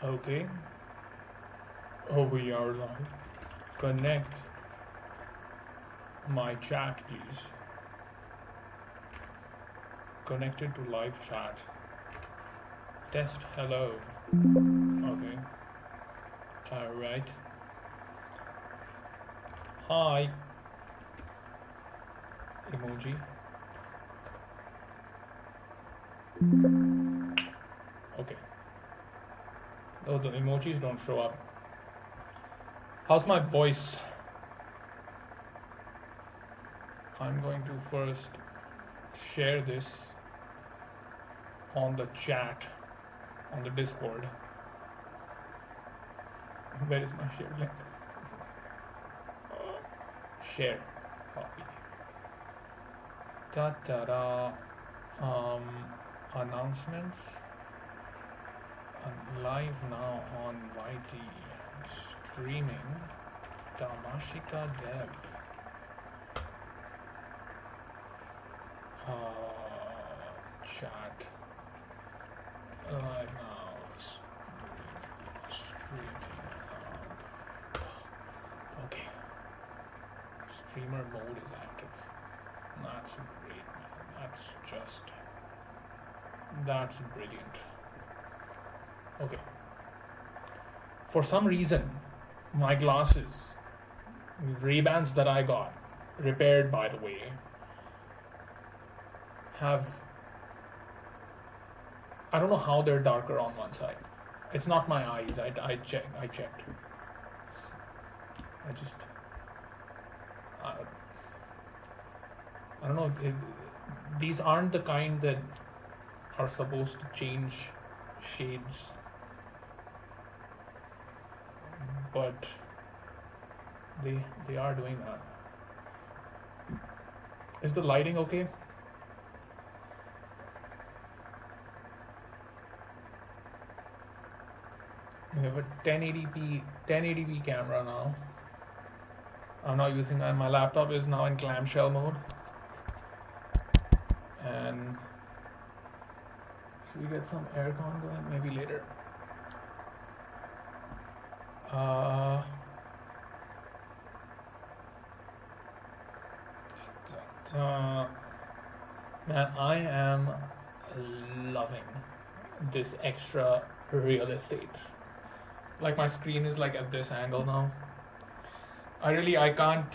Okay. Oh, we are live. Connect my chat, please. Connected to live chat. Test hello. Okay. Alright. Hi. Emoji. Okay. Oh, the emojis don't show up. How's my voice? I'm going to first share this on the chat, on the Discord. Where is my share link? Share. Copy. Ta-da-da. Announcements. I'm live now on YT. Streaming. Tamashika Dev. Chat. Live now. Streaming. Okay. Streamer mode is active. That's great, man. That's brilliant. Okay. For some reason, my glasses, Ray-Bans that I got, repaired by the way, I don't know how they're darker on one side. It's not my eyes. I checked. I don't know. These aren't the kind that are supposed to change shades, but they are doing that. Is the lighting okay? We have a 1080p camera now. I'm not using that. My laptop is now in clamshell mode. And should we get some aircon going? Maybe later. Man, I am loving this extra real estate. Like my screen is like at this angle now. I can't.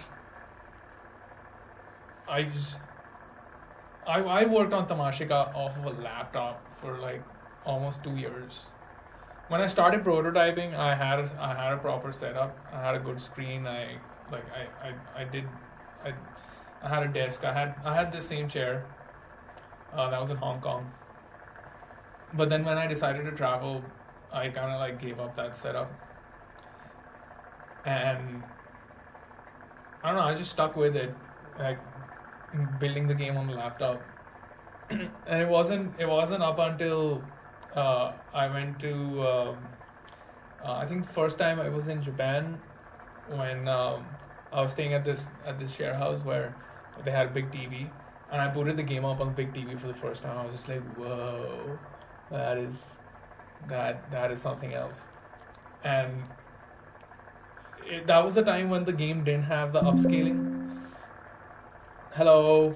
I worked on Tamashika off of a laptop for like almost 2 years. When I started prototyping, I had a proper setup. I had a good screen. I had a desk. I had the same chair. That was in Hong Kong. But then when I decided to travel, I kind of like gave up that setup. And I don't know, I just stuck with it, like building the game on the laptop. And it wasn't up until I went to I think the first time I was in Japan when I was staying at this share house where they had a big TV, and I booted the game up on the big TV for the first time. I was just like, whoa, that is something else. And that was the time when the game didn't have the upscaling. Hello.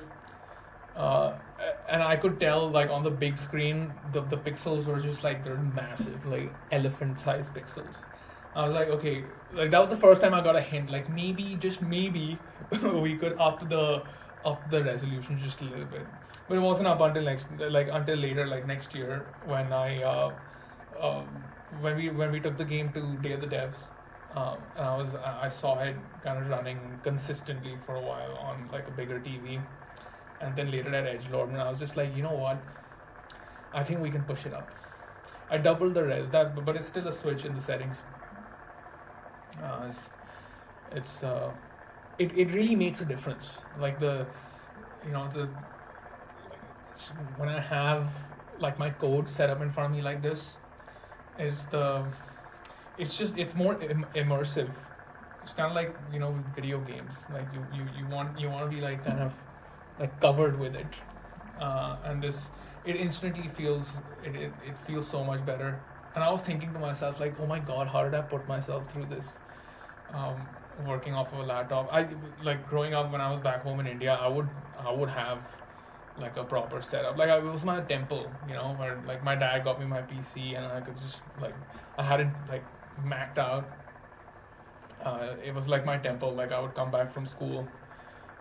And I could tell, like, on the big screen, the pixels were just like, they're massive, like elephant-sized pixels. I was like, okay, like that was the first time I got a hint, like maybe, just maybe, we could up the resolution just a little bit. But it wasn't up until until later, like next year, when when we took the game to Day of the Devs, and I saw it kind of running consistently for a while on like a bigger TV, and then later at Edgelord, and I was just like, you know what, I think we can push it up. I doubled the res, but it's still a switch in the settings. It really makes a difference. Like when I have like my code set up in front of me like this, it's more immersive. It's kind of like, video games. Like you want to be like kind of like covered with it, and this it instantly feels it feels so much better. And I was thinking to myself like, oh my god, how did I put myself through this? Um, Working off of a laptop. I like growing up when I was back home in India. I would have like a proper setup. Like it was my temple, where like my dad got me my PC and I could just like I had it like mapped out. It was like my temple. Like I would come back from school,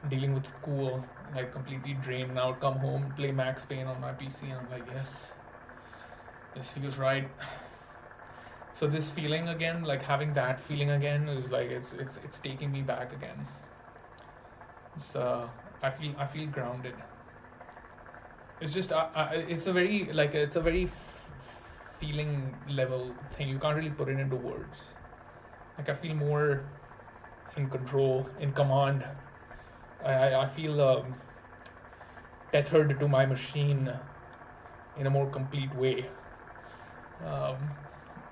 dealing with school, like completely drained, and I would come home, play Max Payne on my PC, and I'm like, yes, this feels right. So this feeling again, like having that feeling again, is like it's taking me back again. It's I feel grounded. It's just it's a very feeling level thing. You can't really put it into words. Like I feel more in control, in command. I feel tethered to my machine in a more complete way. Um,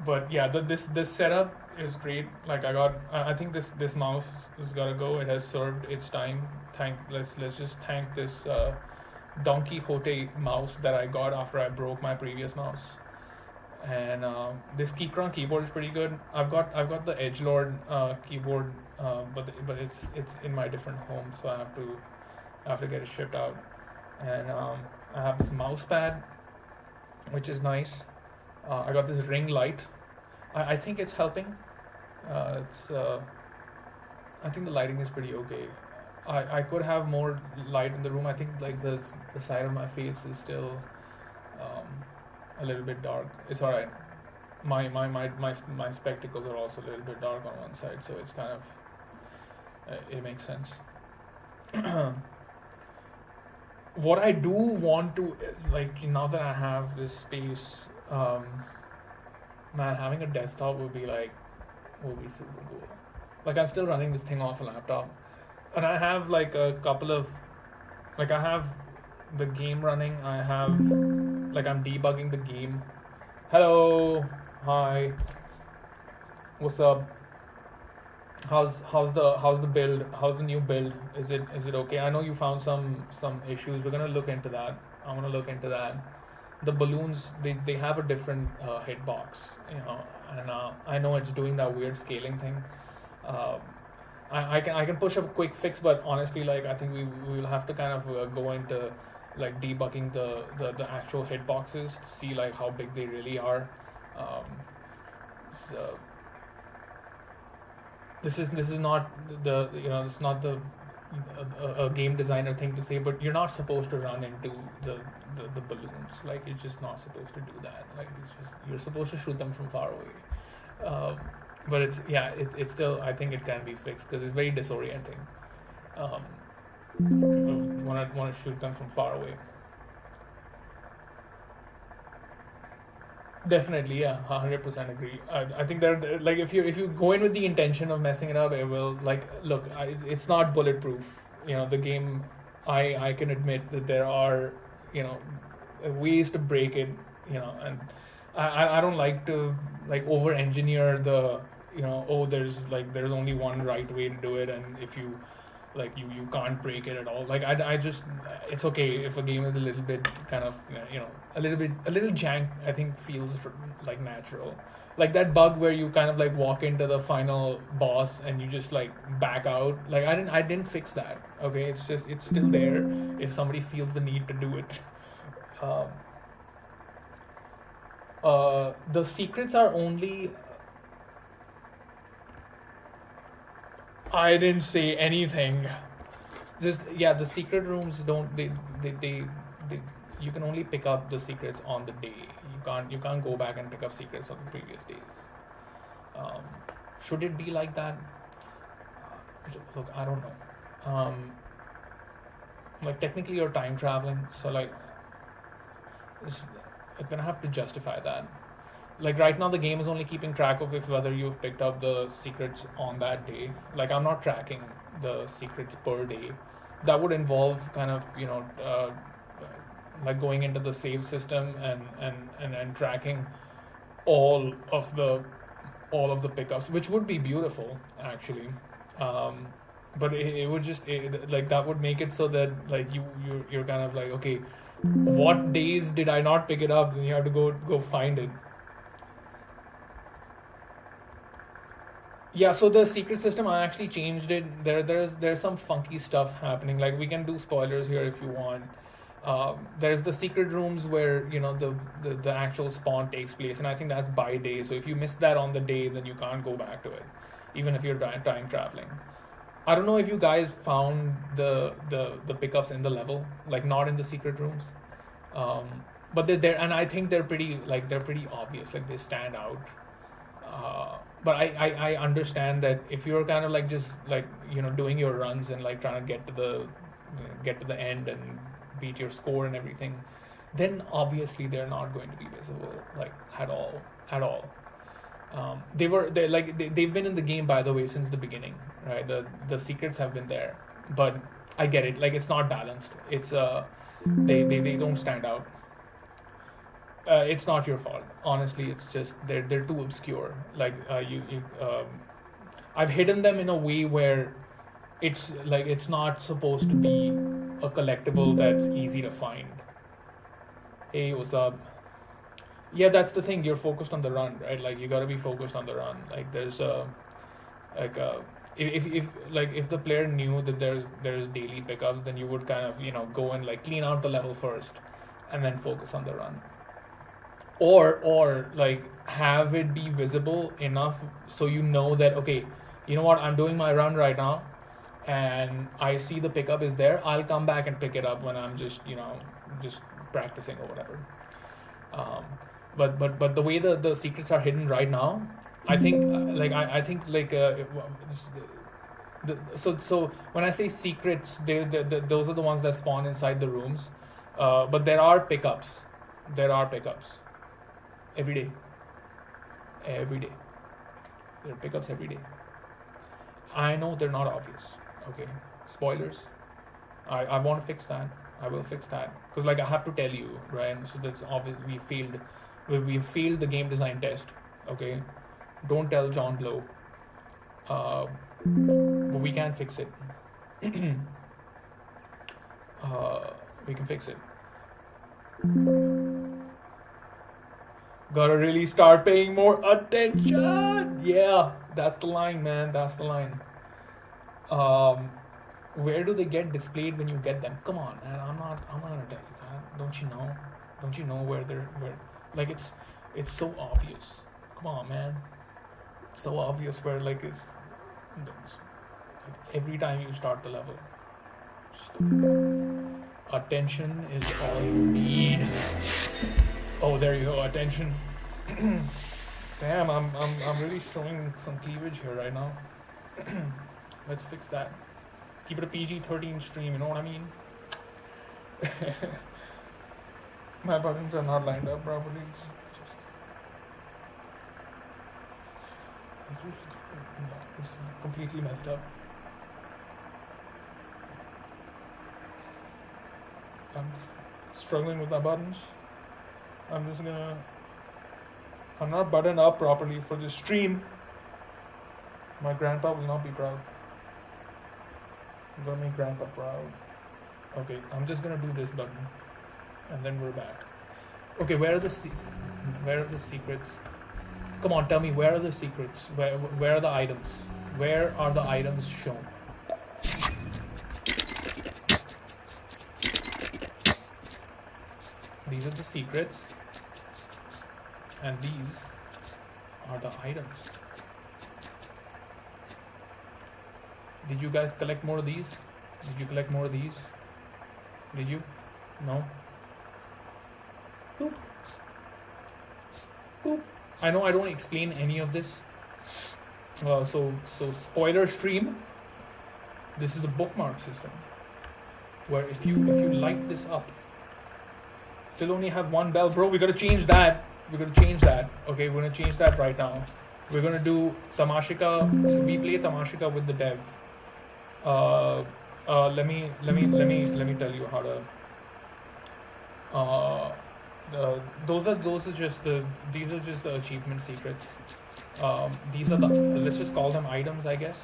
but yeah, this setup is great. Like I think this mouse is gotta go. It has served its time. Let's just thank this Don Quixote mouse that I got after I broke my previous mouse. And this Keychron keyboard is pretty good. I've got the Edgelord keyboard, but it's in my different home, so I have to get it shipped out. And I have this mouse pad, which is nice. I got this ring light. I think it's helping. It's I think the lighting is pretty okay. I could have more light in the room. I think like the side of my face is still a little bit dark. It's alright. My spectacles are also a little bit dark on one side, so it's kind of it makes sense. What I do want to like now that I have this space, man, having a desktop would be super cool. Like I'm still running this thing off a laptop, and I have like a couple of like I have the game running. I have like I'm debugging the game. Hello, hi, what's up? How's the build? How's the new build? Is it okay? I know you found some issues. We're gonna look into that. I'm gonna look into that. The balloons they have a different hitbox, and I know it's doing that weird scaling thing. Uh, I can push up a quick fix, but honestly, like I think we will have to kind of go into like debugging the actual hitboxes to see like how big they really are. So this is not this is not a game designer thing to say, but you're not supposed to run into the balloons. Like you're just not supposed to do that. Like you're supposed to shoot them from far away. But it's still, I think it can be fixed because it's very disorienting. Want to shoot them from far away. Definitely, yeah, 100% agree. I think that like if you go in with the intention of messing it up, it will like look. It's not bulletproof. The game. I can admit that there are ways to break it. And I don't like to like over engineer the there's only one right way to do it, and if you like you can't break it at all. Like I just it's okay if a game is a little bit kind of a little jank. I think feels like natural. Like that bug where you kind of like walk into the final boss and you just like back out. Like I didn't fix that. Okay, it's still there if somebody feels the need to do it. The secrets are only. I didn't say anything. Just the secret rooms don't they you can only pick up the secrets on the day. You can't go back and pick up secrets on the previous days. Should it be like that? Look, I don't know. Like technically you're time traveling, so like I'm gonna have to justify that. Like right now the game is only keeping track of whether you've picked up the secrets on that day. Like I'm not tracking the secrets per day. That would involve kind of like going into the save system and tracking all of the pickups, which would be beautiful actually. but it would just like that would make it so that like you're kind of like, okay, what days did I not pick it up? Then you have to go find it. Yeah, so the secret system, I actually changed it. There's some funky stuff happening. Like, we can do spoilers here if you want. There's the secret rooms where the actual spawn takes place, and I think that's by day. So if you miss that on the day, then you can't go back to it, even if you're time traveling. I don't know if you guys found the pickups in the level, like not in the secret rooms, but they're there, and I think they're pretty obvious. Like, they stand out. But I understand that if you're kind of like just like doing your runs and like trying to get to the end and beat your score and everything, then obviously they're not going to be visible like at all. They've been in the game, by the way, since the beginning, right? The secrets have been there, but I get it. Like, it's not balanced. It's they don't stand out. It's not your fault, honestly. It's just they're too obscure. Like, I've hidden them in a way where it's not supposed to be a collectible that's easy to find. Hey, what's up? Yeah, that's the thing. You're focused on the run, right? Like, you gotta be focused on the run. Like, there's if the player knew that there's daily pickups, then you would kind of go and like clean out the level first, and then focus on the run. Or like have it be visible enough so you know that, okay, you know what, I'm doing my run right now, and I see the pickup is there. I'll come back and pick it up when I'm just practicing or whatever. But the way the secrets are hidden right now, I think so when I say secrets, those are the ones that spawn inside the rooms. But there are pickups. There are pickups every day. There are pickups every day. I know they're not obvious. Okay, spoilers. I want to fix that. I will fix that, because like I have to tell you, right? So that's obvious. We failed the game design test. Okay, don't tell John Blow. But we can fix it. We can fix it. Gotta really start paying more attention. Yeah, that's the line, man. That's the line. Where do they get displayed when you get them? Come on, man. I'm not gonna tell you that. Don't you know? Don't you know where? Like, it's so obvious. Come on, man. It's so obvious where like every time you start the level. Attention is all you need. Oh, there you go. Attention. Damn, I'm really showing some cleavage here right now. Let's fix that. Keep it a PG-13 stream. You know what I mean? My buttons are not lined up properly. This is completely messed up. I'm just struggling with my buttons. I'm not buttoned up properly for this stream. My grandpa will not be proud. I'm gonna make grandpa proud. Okay, I'm just gonna do this button, and then we're back. Okay, where are the secrets? Come on, tell me, where are the secrets? Where are the items? Where are the items shown? These are the secrets, and these are the items. Did you guys collect more of these? Did you collect more of these? Did you? No? Boop. Boop. I know I don't explain any of this. So spoiler stream. This is the bookmark system, where if you light this up, still only have one bell, bro. We gotta change that. Okay, we're gonna change that right now. We're gonna do tamashika. We play tamashika with the dev. Let me tell you how to. These are just the achievement secrets. These are the, let's just call them items, I guess.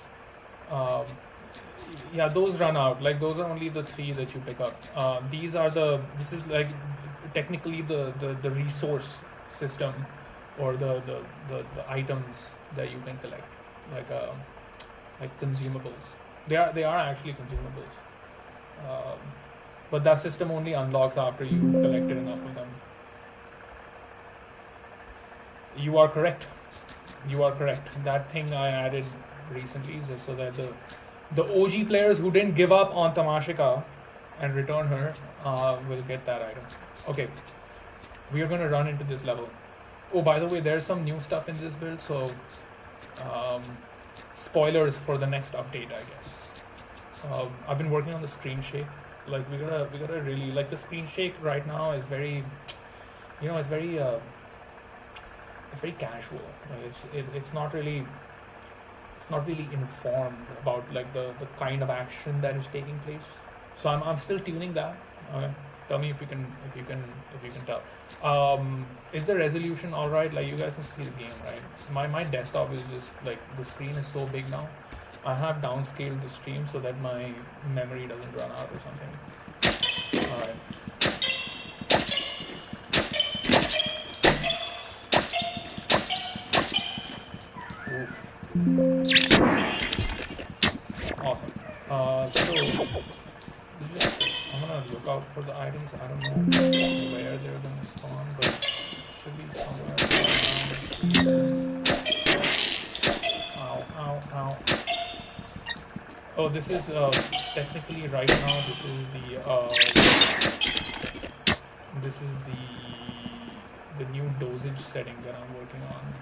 yeah, those run out. Like those are only the three that you pick up. This is like technically the resource system, or the items that you can collect, like like consumables. They are actually consumables, um, but that system only unlocks after you've collected enough of them. You are correct. You are correct. That thing I added recently just so that the OG players who didn't give up on Tamashika and return her will get that item. Okay, we are gonna run into this level. Oh, by the way, there's some new stuff in this build, so um, spoilers for the next update, I guess. I've been working on the screen shake. Like we gotta really like the screen shake right now is very, it's very casual. Like it's not really informed about like the kind of action that is taking place. So I'm still tuning that. Okay. Tell me if you can tell. Is the resolution all right? Like you guys can see the game, right? My desktop is just like the screen is so big now. I have downscaled the stream so that my memory doesn't run out or something. All right. Oof. Awesome. So I'm gonna look out for the items. I don't know where they're gonna spawn, but it should be somewhere around. Ow, ow, ow. Oh, this is technically right now. This is the new dosage setting that I'm working on.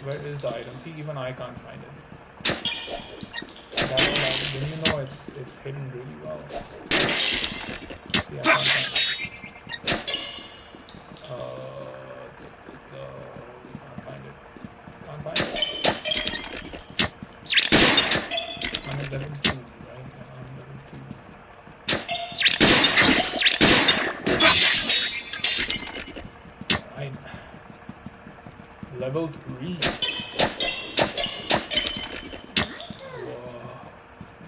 Where is the item? See, even I can't find it. Then you know it's hidden really well. See, I can't find it. Can't find it. I'm at level 2, right? I'm level 2. Right. Level 3.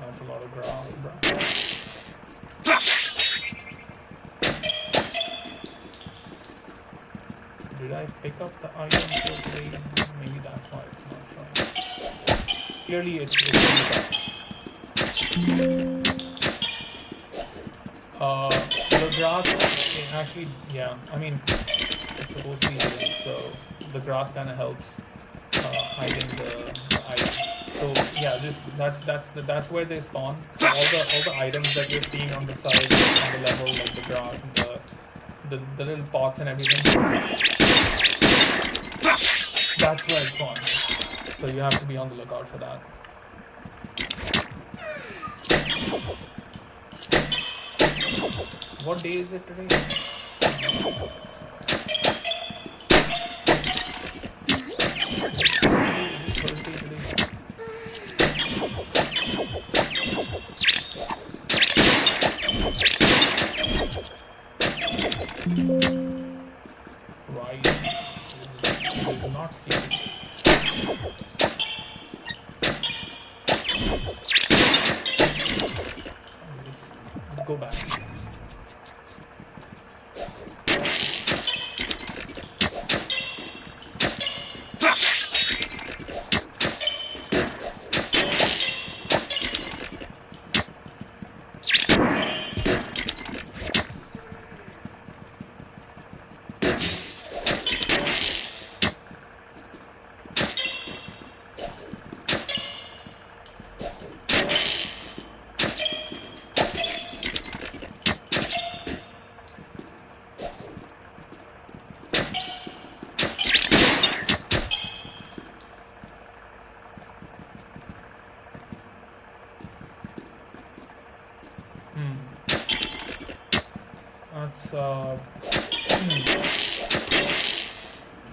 That's a lot of grass, bro. Did I pick up the item for today? Maybe that's why it's not showing. Clearly it's the grass actually, yeah, I mean it's supposed to be hidden, so the grass kind of helps hiding the item. So yeah, just that's where they spawn. So all the items that you're seeing on the side, on the level, like the grass and the little pots and everything, that's where it spawns. So you have to be on the lookout for that. What day is it today? Right. I did not see it. Let's go back.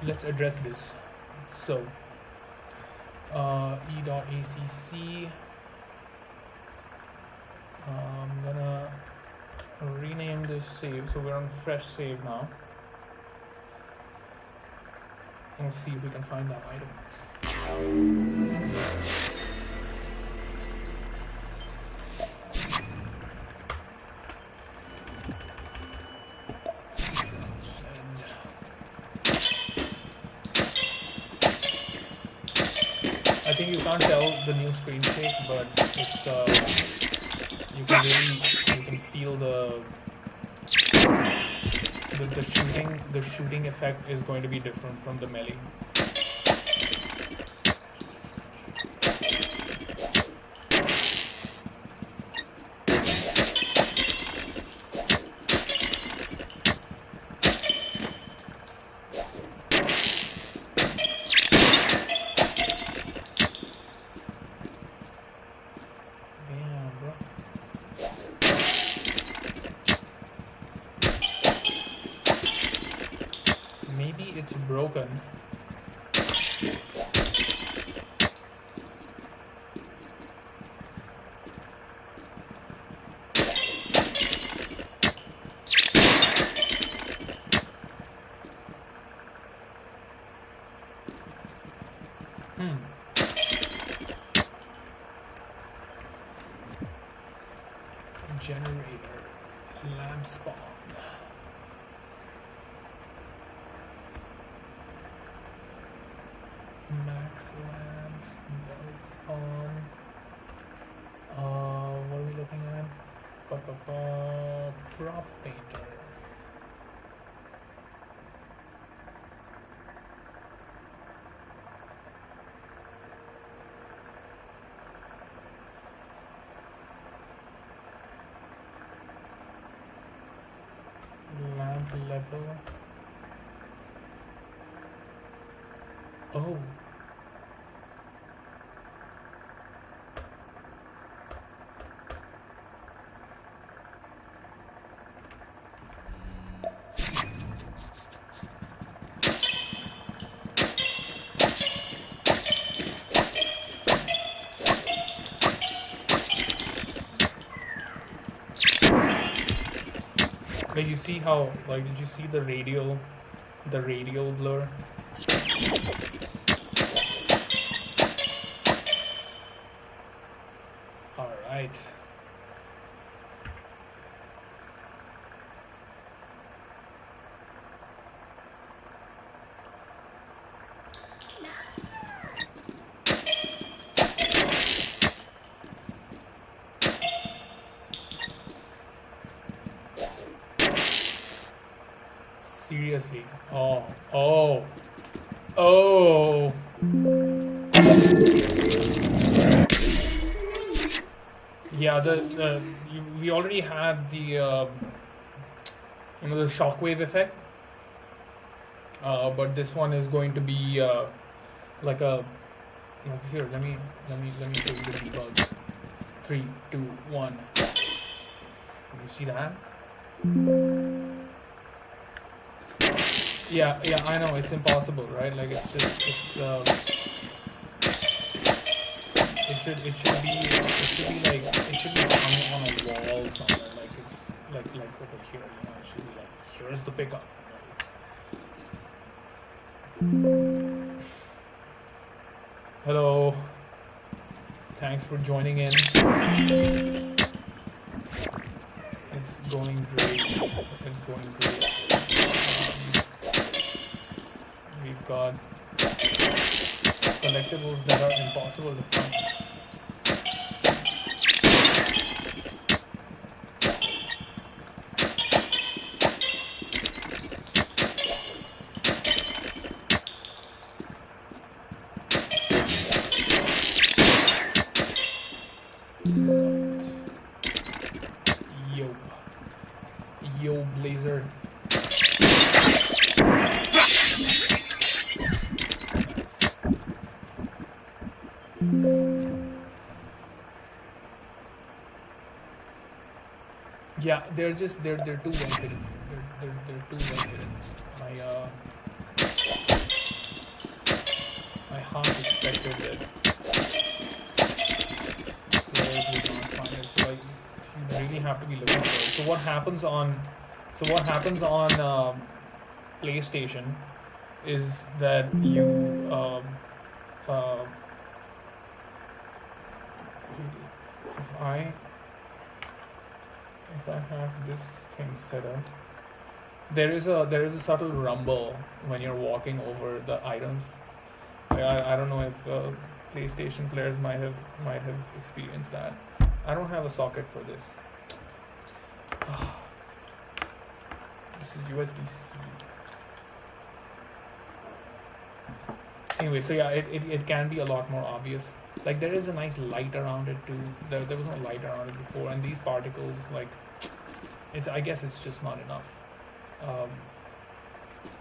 Let's address this. So e.acc, I'm gonna rename this save, so we're on fresh save now, and see if we can find that item. think you can't tell the new screen shake, but it's you can feel the shooting effect is going to be different from the melee. Damn, bro. Maybe it's broken. Generator, lamp spawn. Max lamps, bell spawn. What are we looking at? Prop painter. Lamp level. Oh. Like you see how, like, did you see the radial blur? All right. Seriously. Oh. Yeah, we already had the the shockwave effect, but this one is going to be like a here. Let me show you the debug. 3, 2, 1. You see that? Yeah, I know it's impossible, right? Like it should be hung on a wall somewhere. Like it's like over here. It should be like here's the pickup. Right? Hello. Thanks for joining in. It's going great. We've got collectibles that are impossible to find. Yo, Blazer. Yeah, they're too vented. They're too vented. I half expected that players would not find it. So like, you really have to be looking for it. So what happens on PlayStation is that you if I have this thing set up, there is a subtle rumble when you're walking over the items. I don't know if PlayStation players might have experienced that. I don't have a socket for this. This is USB-C. Anyway, so yeah, it can be a lot more obvious. Like there is a nice light around it too. There was no light around it before, and these particles, like, I guess it's just not enough.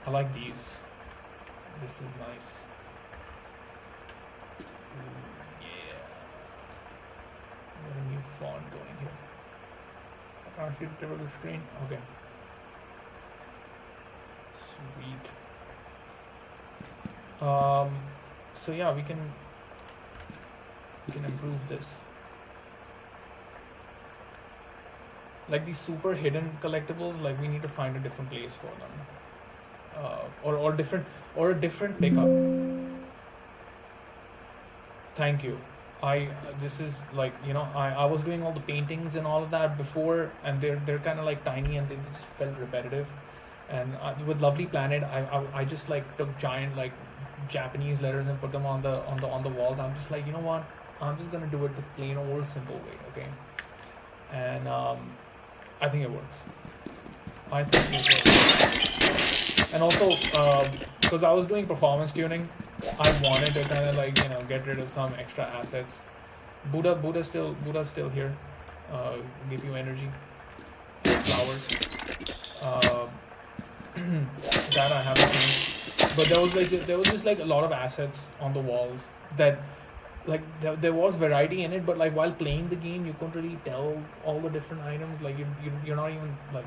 I like these. This is nice. Yeah. Got a new font going here. I can't see the tip of the screen. Okay. Sweet. So yeah, we can improve this. Like these super hidden collectibles, like we need to find a different place for them, or a different pickup. Thank you. This is like, I was doing all the paintings and all of that before, and they're kind of like tiny and they just felt repetitive. And with Lovely Planet, I just like took giant like Japanese letters and put them on the walls. I'm just like, you know what? I'm just gonna do it the plain old simple way, okay? And I think it works. And also, because I was doing performance tuning, I wanted to kind of like get rid of some extra assets. Buddha's still here. Give you energy. Flowers. That I haven't seen. But there was just like a lot of assets on the walls that like there was variety in it, but like while playing the game you couldn't really tell all the different items. Like you're not even like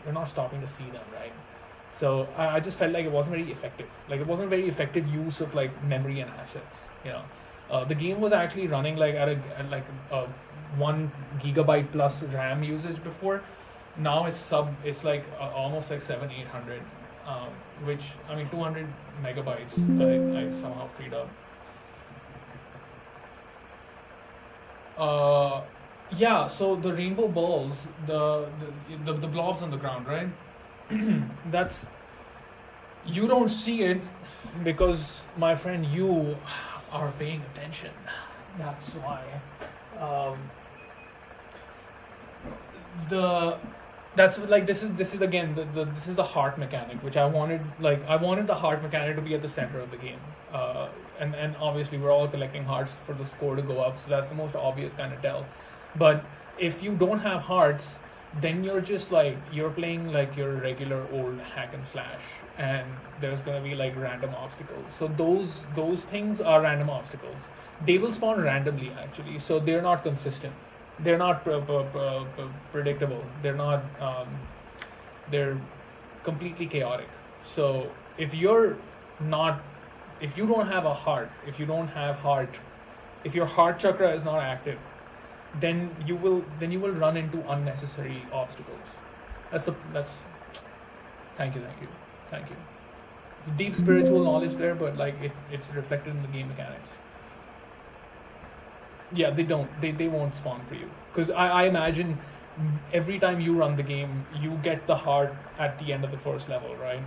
you're not stopping to see them, right? So I just felt like it wasn't very effective. Like it wasn't very effective use of like memory and assets. The game was actually running like at 1 gigabyte plus RAM usage before. Now it's like almost like 700-800, which I mean 200 megabytes I somehow freed up. Yeah, so the rainbow balls, the blobs on the ground, right? That's, you don't see it because, my friend, you are paying attention. That's why. That's like this is again this is the heart mechanic, which I wanted the heart mechanic to be at the center of the game. And obviously we're all collecting hearts for the score to go up, so that's the most obvious kind of tell. But if you don't have hearts, then you're just like you're playing like your regular old hack and slash, and there's gonna be like random obstacles. So those things are random obstacles. They will spawn randomly actually, so they're not consistent. They're not predictable. They're not. They're completely chaotic. So if you don't have a heart, if you don't have heart, if your heart chakra is not active, then you will run into unnecessary obstacles. Thank you. It's deep spiritual knowledge there, but like it's reflected in the game mechanics. Yeah, they won't spawn for you, because I imagine every time you run the game you get the heart at the end of the first level, right?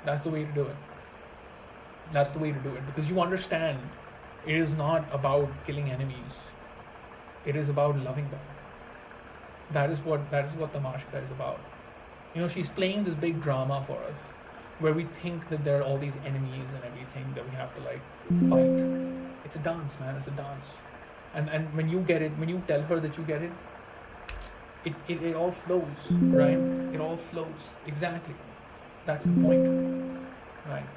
That's the way to do it. Because you understand it is not about killing enemies. It is about loving them. That is what tamashika is about. She's playing this big drama for us, where we think that there are all these enemies and everything that we have to like fight. It's a dance, man. It's a dance. And when you get it, when you tell her that you get it, it all flows, right? It all flows. Exactly. That's the point, right?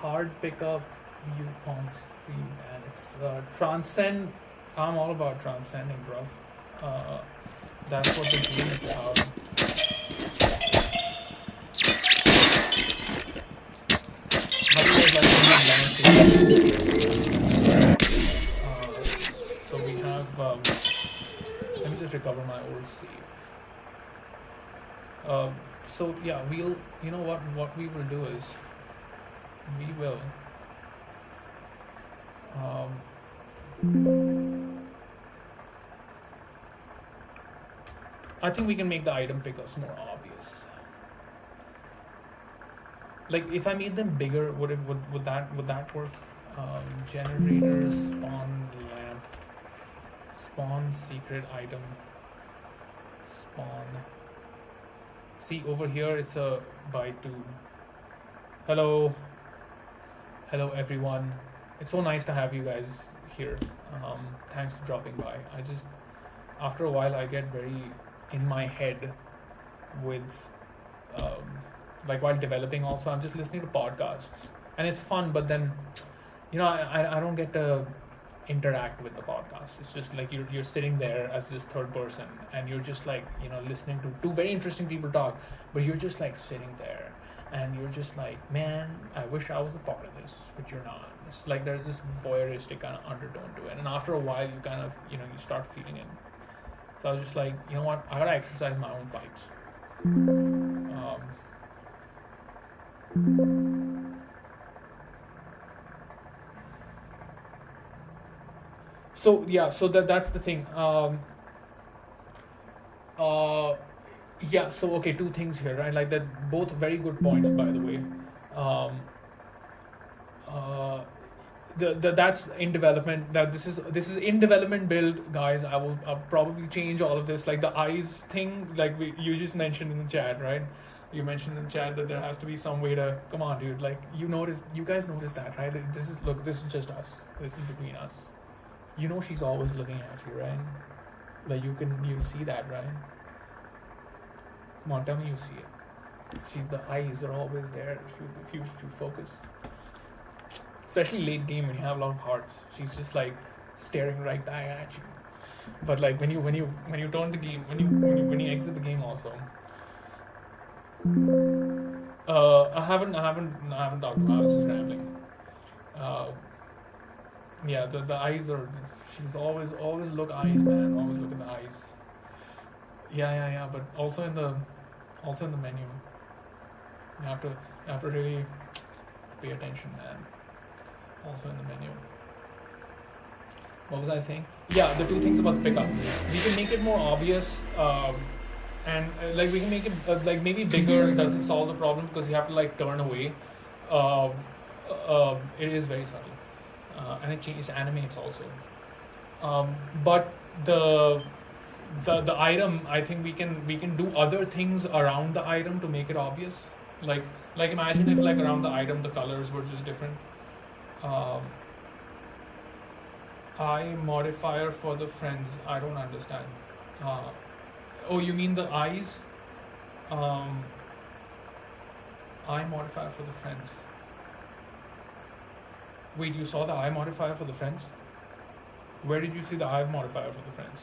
Hard pickup you on stream, and it's transcend. I'm all about transcending, bruv. That's what the game is about. How do you guys like the so we have. Let me just recover my old save. So yeah, we'll. You know what we will do is. We will. I think we can make the item pickups more obvious. Like if I made them bigger, would that work? Generator spawn lamp, spawn secret item, spawn. See over here, it's a by two. Hello, hello everyone. It's so nice to have you guys here. Thanks for dropping by. I just after a while I get very in my head with um, like while developing also I'm just listening to podcasts and it's fun, but then I don't get to interact with the podcast. It's just like you're sitting there as this third person and you're just like listening to two very interesting people talk, but you're just like sitting there and you're just like, man, I wish I was a part of this, but you're not. It's like there's this voyeuristic kind of undertone to it, and after a while you kind of you start feeling it. So I was just like, you know what, I gotta exercise my own pipes. So yeah, so that's the thing. Yeah, so okay, two things here, right? Like that, both very good points, by the way. Um, that's in development. That this is in development build, guys. I'll probably change all of this. Like the eyes thing, like you just mentioned in the chat, right? You mentioned in the chat that there has to be some way to come on, dude. Like you guys noticed that, right? This is just us. This is between us. She's always looking at you, right? Like you see that, right? Come on, tell me you see it. The eyes are always there if you focus. Especially late game when you have a lot of hearts, she's just like staring right back at you. But like when you turn the game, when you exit the game also. I haven't talked about it, I was just rambling. Yeah, the eyes are. She's always look eyes, man. Always look at the eyes. Yeah. But also in the menu, you have to really pay attention, man. Also in the menu. What was I saying? Yeah, the two things about the pickup. We can make it more obvious, and like we can make it like maybe bigger. Doesn't solve the problem because you have to like turn away. It is very subtle, and it animates also. But the item, I think we can do other things around the item to make it obvious. Like imagine if like around the item the colors were just different. Eye modifier for the friends. I don't understand. Oh, you mean the eyes? Eye modifier for the friends. Wait, you saw the eye modifier for the friends? Where did you see the eye modifier for the friends?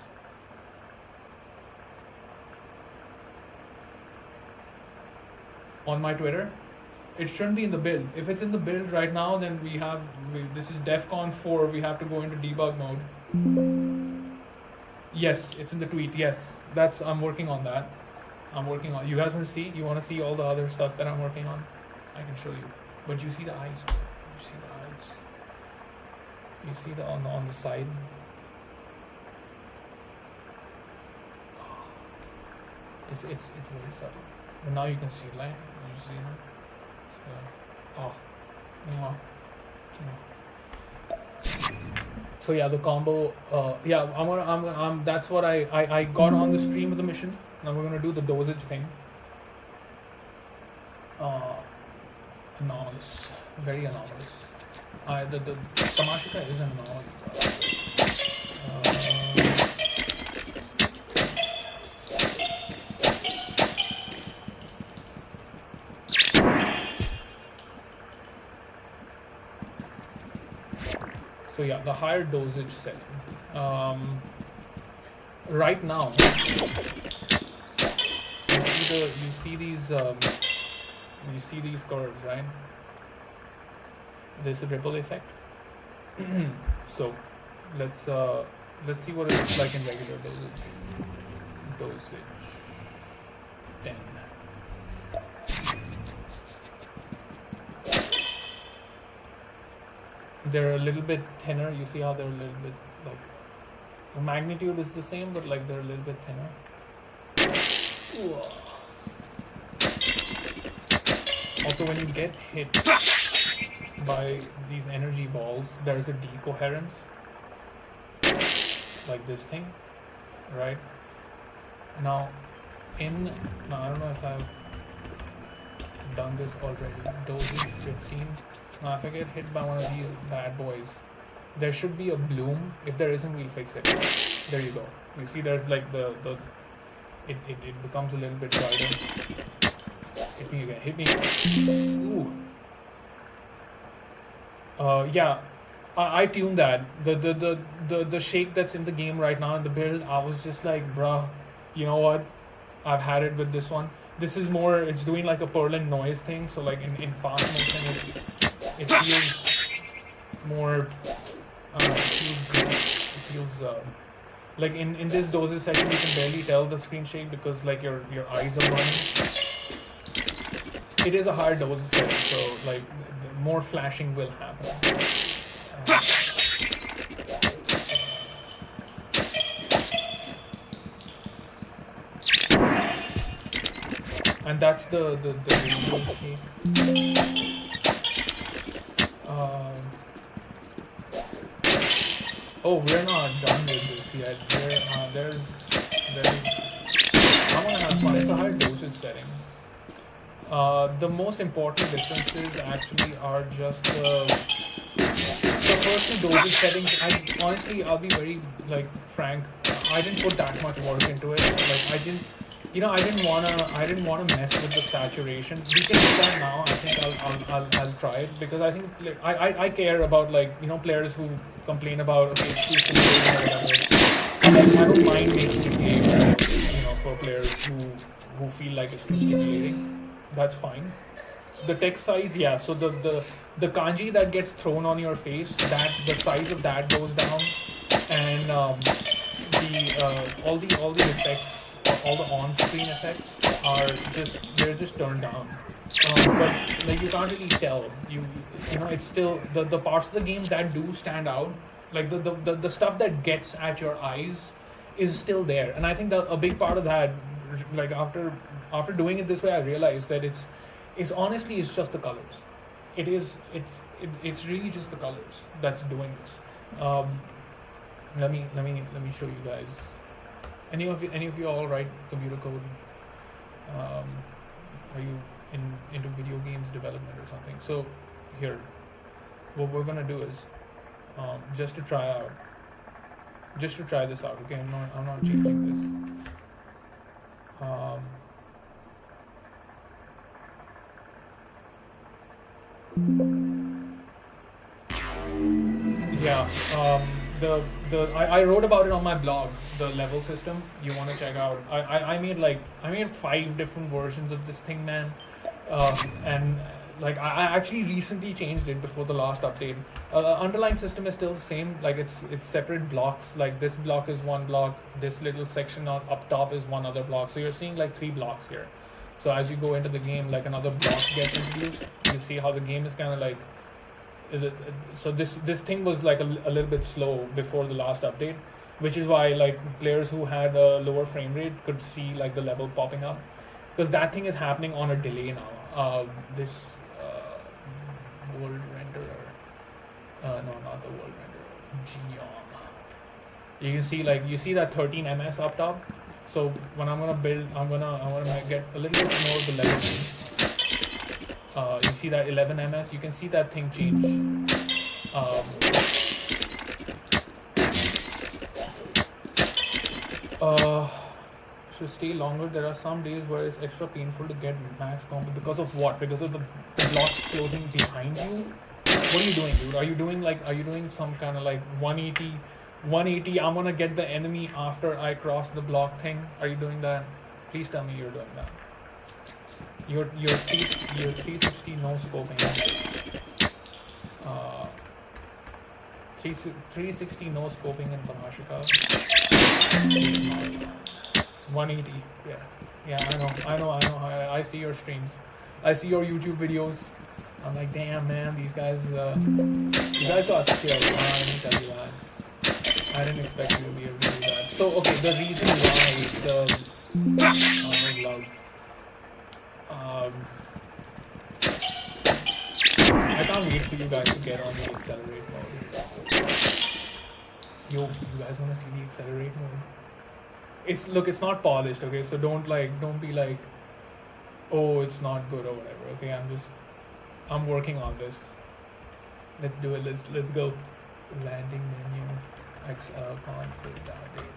On my Twitter? It shouldn't be in the build. If it's in the build right now, then this is DEFCON 4, we have to go into debug mode. Yes, it's in the tweet, yes. I'm working on that. You guys want to see? You want to see all the other stuff that I'm working on? I can show you. But you see the eyes. You see the eyes. You see the on the side. It's very subtle. But now you can see it, like you see it. So yeah, the combo. Yeah, I'm. That's what I got on the stream of the mission. Now we're gonna do the dosage thing. Anomalous, very anomalous. The tamashika is an anomaly. So yeah, the higher dosage setting. Right now, you see these curves, right? There's a ripple effect. So let's see what it looks like in regular dosage. Dosage 10. They're a little bit thinner. You see how they're a little bit like the magnitude is the same, but like they're a little bit thinner. Also, when you get hit by these energy balls, there's a decoherence, like this thing, right? Now, I don't know if I've done this already. Dosage 15. Now, if I get hit by one of these bad boys, there should be a bloom. If there isn't, we'll fix it. There you go. You see, there's like it becomes a little bit brighter. Hit me again. Hit me. Ooh. Yeah. I tuned that. The shake that's in the game right now in the build, I was just like, bruh, you know what? I've had it with this one. This is more, it's doing like a Perlin noise thing, so like in fast motion it feels more, it feels good. It feels, like in this dosage setting you can barely tell the screen shake because like your eyes are burning. It is a higher dosage setting, so like more flashing will happen. And that's the radio shake. Oh, we're not done with this yet. There's I want to have fun. It's a high dosage setting. The most important differences actually are just the first two dosage settings. I'll be very like frank. I didn't put that much work into it. Like I didn't wanna mess with the saturation. We can do that now. I think I'll try it because I think I care about like players who complain about okay it's too stimulating or whatever. I don't mind making a game for players who feel like it's too stimulating. That's fine. The text size, yeah. So the kanji that gets thrown on your face, the size of that goes down, and all the effects. All the on-screen effects they're just turned down, but like you can't really tell. It's still the parts of the game that do stand out, like the stuff that gets at your eyes is still there. And I think a big part of that, like after doing it this way, I realized that it's honestly it's just the colors. It's really just the colors that's doing this. Let me show you guys. Any of you all write computer code? Are you into video games development or something? So here, what we're gonna do is just to try this out. Okay, I'm not changing this. Yeah. I wrote about it on my blog, the level system. You want to check out? I made 5 different versions of this thing, man, and like I actually recently changed it before the last update. Underlying system is still the same. Like it's separate blocks. Like this block is one block. This little section up top is one other block. So you're seeing like 3 blocks here. So as you go into the game, like another block gets introduced. You see how the game is kind of like. So this thing was like a little bit slow before the last update, which is why like players who had a lower frame rate could see like the level popping up, because that thing is happening on a delay now. This world renderer, no, not the world renderer, Geom. You see that 13 ms up top. So when I'm gonna build, I wanna get a little bit more of the level. You see that 11 ms, you can see that thing change. Should stay longer. There are some days where it's extra painful to get max combo. Because of what? Because of the blocks closing behind you? What are you doing, dude? Are you doing some kind of like 180, I'm gonna get the enemy after I cross the block thing? Are you doing that? Please tell me you're doing that. Your 360 no scoping. 360 no scoping in tamashika. 180. Yeah. I know. I see your streams. I see your YouTube videos. I'm like, damn, man, these guys got skill. Let me tell you that. I didn't expect you to be able to do that. So okay, the reason why I can't wait for you guys to get on the accelerate mode. Yo, you guys want to see the accelerate mode? It's not polished, okay? So don't be like, oh, it's not good or whatever. Okay, I'm working on this. Let's do it. Let's go. Landing menu. Config update.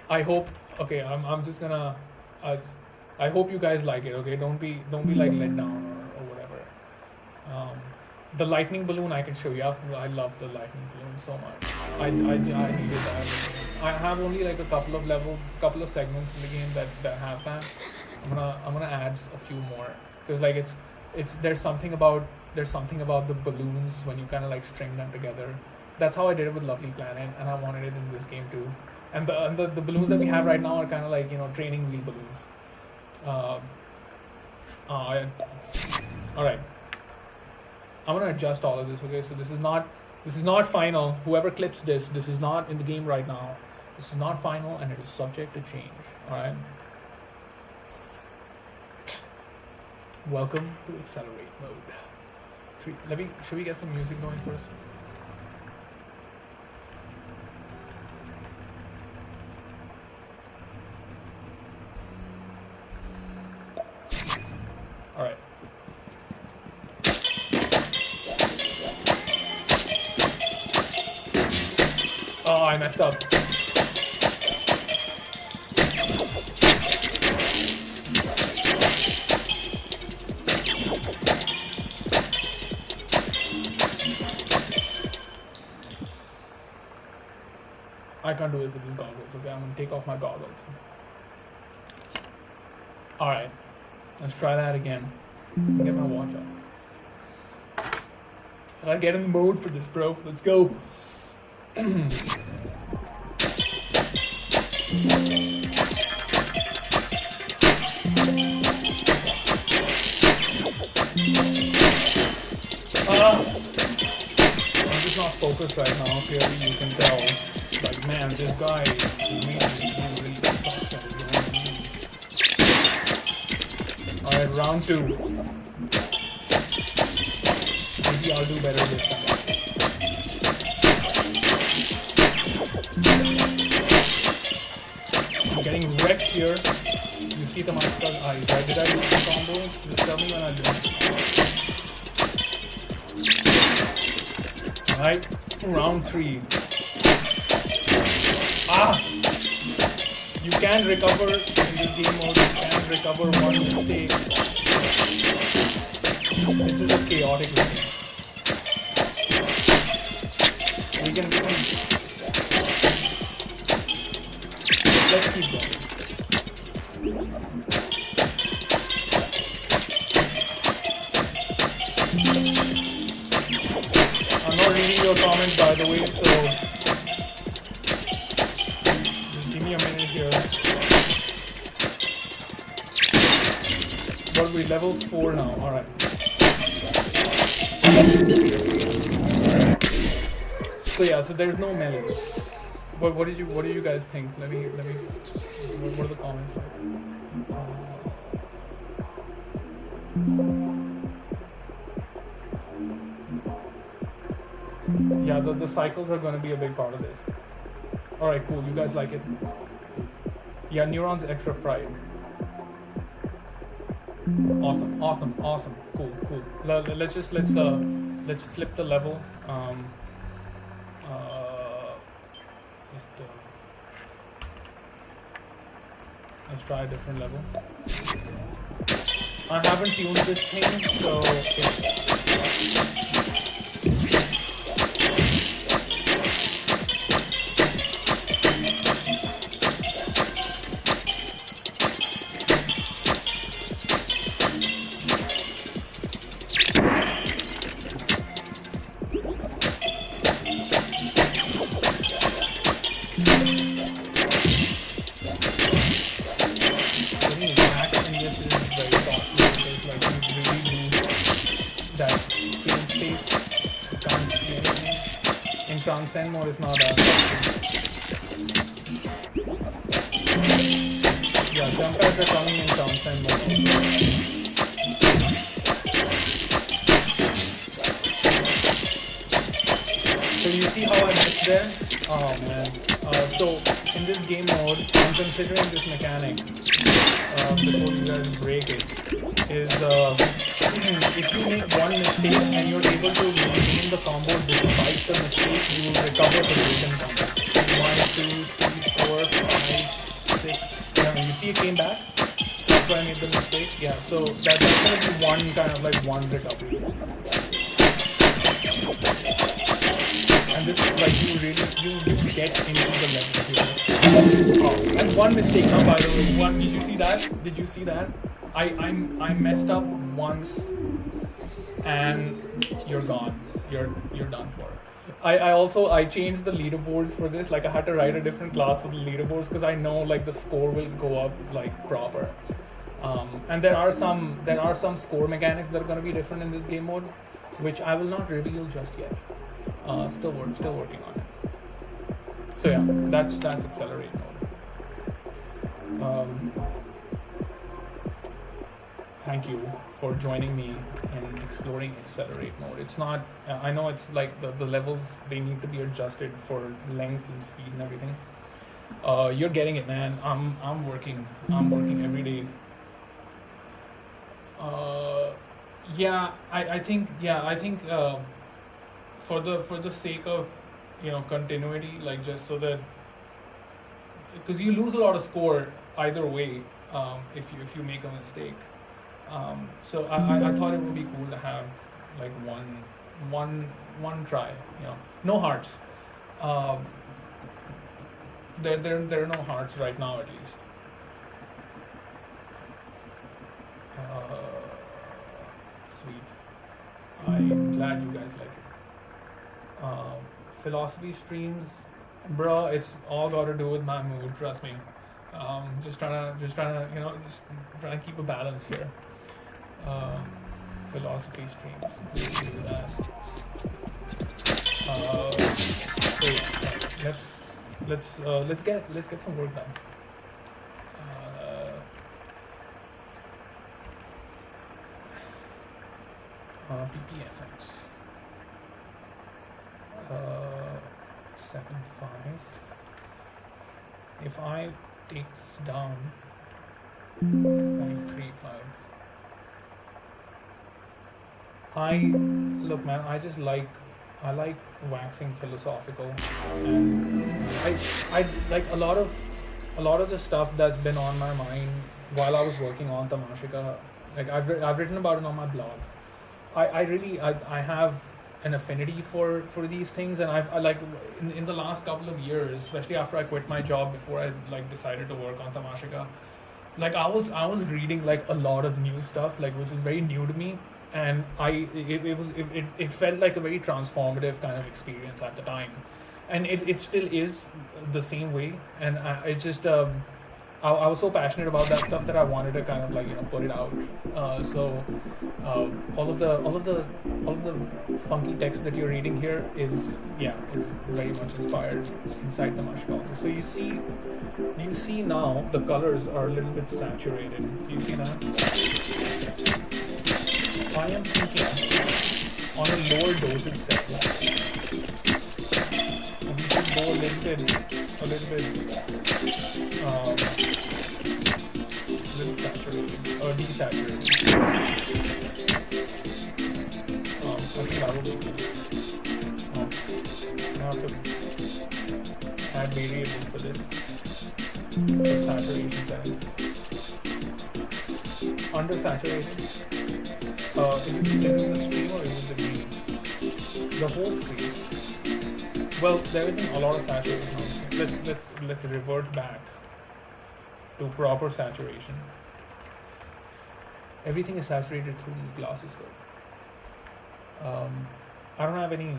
I hope. Okay, I'm just gonna. I hope you guys like it. Okay, don't be like let down or whatever. The lightning balloon I can show you. I love the lightning balloon so much. I needed that. I have only like a couple of levels, a couple of segments in the game that have that. I'm gonna add a few more because like there's something about the balloons when you kind of like string them together. That's how I did it with Lovely Planet, and I wanted it in this game too. And the balloons that we have right now are kind of like training wheel balloons. All right. I'm gonna adjust all of this. Okay, so this is not final. Whoever clips this is not in the game right now. This is not final, and it is subject to change. All right. Welcome to accelerate mode. Should we get some music going first? All right. Oh, I messed up. I can't do it with these goggles. Okay, I'm gonna take off my goggles. All right, let's try that again. Get my watch off. I gotta get in the mode for this, bro. Let's go. I'm just not focused right now. Clearly, you can tell. Like, man, this guy really sucks at his own games. Alright, round 2. Maybe I'll do better this time. I'm getting wrecked here. You see the tamashika's eyes, right? Did I do the combo? Just tell me when I do it. Alright, round 3. You can recover in this game mode. You can recover one mistake. This is a chaotic game. We can let's keep going. I'm not reading your comments, by the way, so give me a minute here. But we level 4 now. Alright. So yeah, so there's no melee. But what do you guys think? Let me what are the comments like? Yeah, the cycles are gonna be a big part of this. Alright, cool. You guys like it? Yeah, Neuron's extra fried. Awesome. Cool. Let's flip the level. Let's try a different level. I haven't tuned this thing, so transcend mode is not that. Yeah, jump pads are coming in downtime mode also. So you see how I missed there? Oh man. So in this game mode, I'm considering this mechanic before you guys break it. Is if you make one mistake and you're able to maintain the combo despite the mistake, you will recover the broken combo. 1, 2, 3, 4, 5, 6, 7. You see it came back? That's why I made the mistake. Yeah, so that's gonna be one kind of like one recovery. And this is like you get into the level here. Oh, and one mistake now, by the way. One, did you see that? Did you see that? I messed up once and you're gone. You're done for. I changed the leaderboards for this. Like I had to write a different class for the leaderboards because I know like the score will go up like proper. And there are some score mechanics that are going to be different in this game mode, which I will not reveal just yet. Still working on it. So yeah, that's accelerate mode. Thank you for joining me in exploring accelerate mode. It's not. I know it's like the levels, they need to be adjusted for length and speed and everything. You're getting it, man. I'm working every day. I think for the sake of continuity, like just so that, because you lose a lot of score either way if you make a mistake. So I thought it would be cool to have like one try. No hearts. There are no hearts right now, at least. Sweet. I'm glad you guys like it. Philosophy streams, bro. It's all got to do with my mood. Trust me. Just trying to keep a balance here. Philosophy streams. Do that. So yeah, let's get some work done. PPFX 7.5. If I take this down 0.35, look, man. I like waxing philosophical, and I like a lot of the stuff that's been on my mind while I was working on Tamashika. Like I've written about it on my blog. I have an affinity for these things, and I like in the last couple of years, especially after I quit my job before I like decided to work on Tamashika, like I was reading like a lot of new stuff, like which is very new to me, and it felt like a very transformative kind of experience at the time, and it still is the same way, and I was so passionate about that stuff that I wanted to kind of like put it out. So all of the funky text that you're reading here is it's very much inspired inside the Tamashika also. So you see now the colors are a little bit saturated. Do you see that? I am thinking on a lower dosage set. We should go a little bit saturated or desaturated. I think that will be good. I have to add variables for this. For saturation settings. Undersaturated. Is it the stream or is it the green? The whole screen. Well, there isn't a lot of saturation on the screen. Let's revert back to proper saturation. Everything is saturated through these glasses though. I don't have any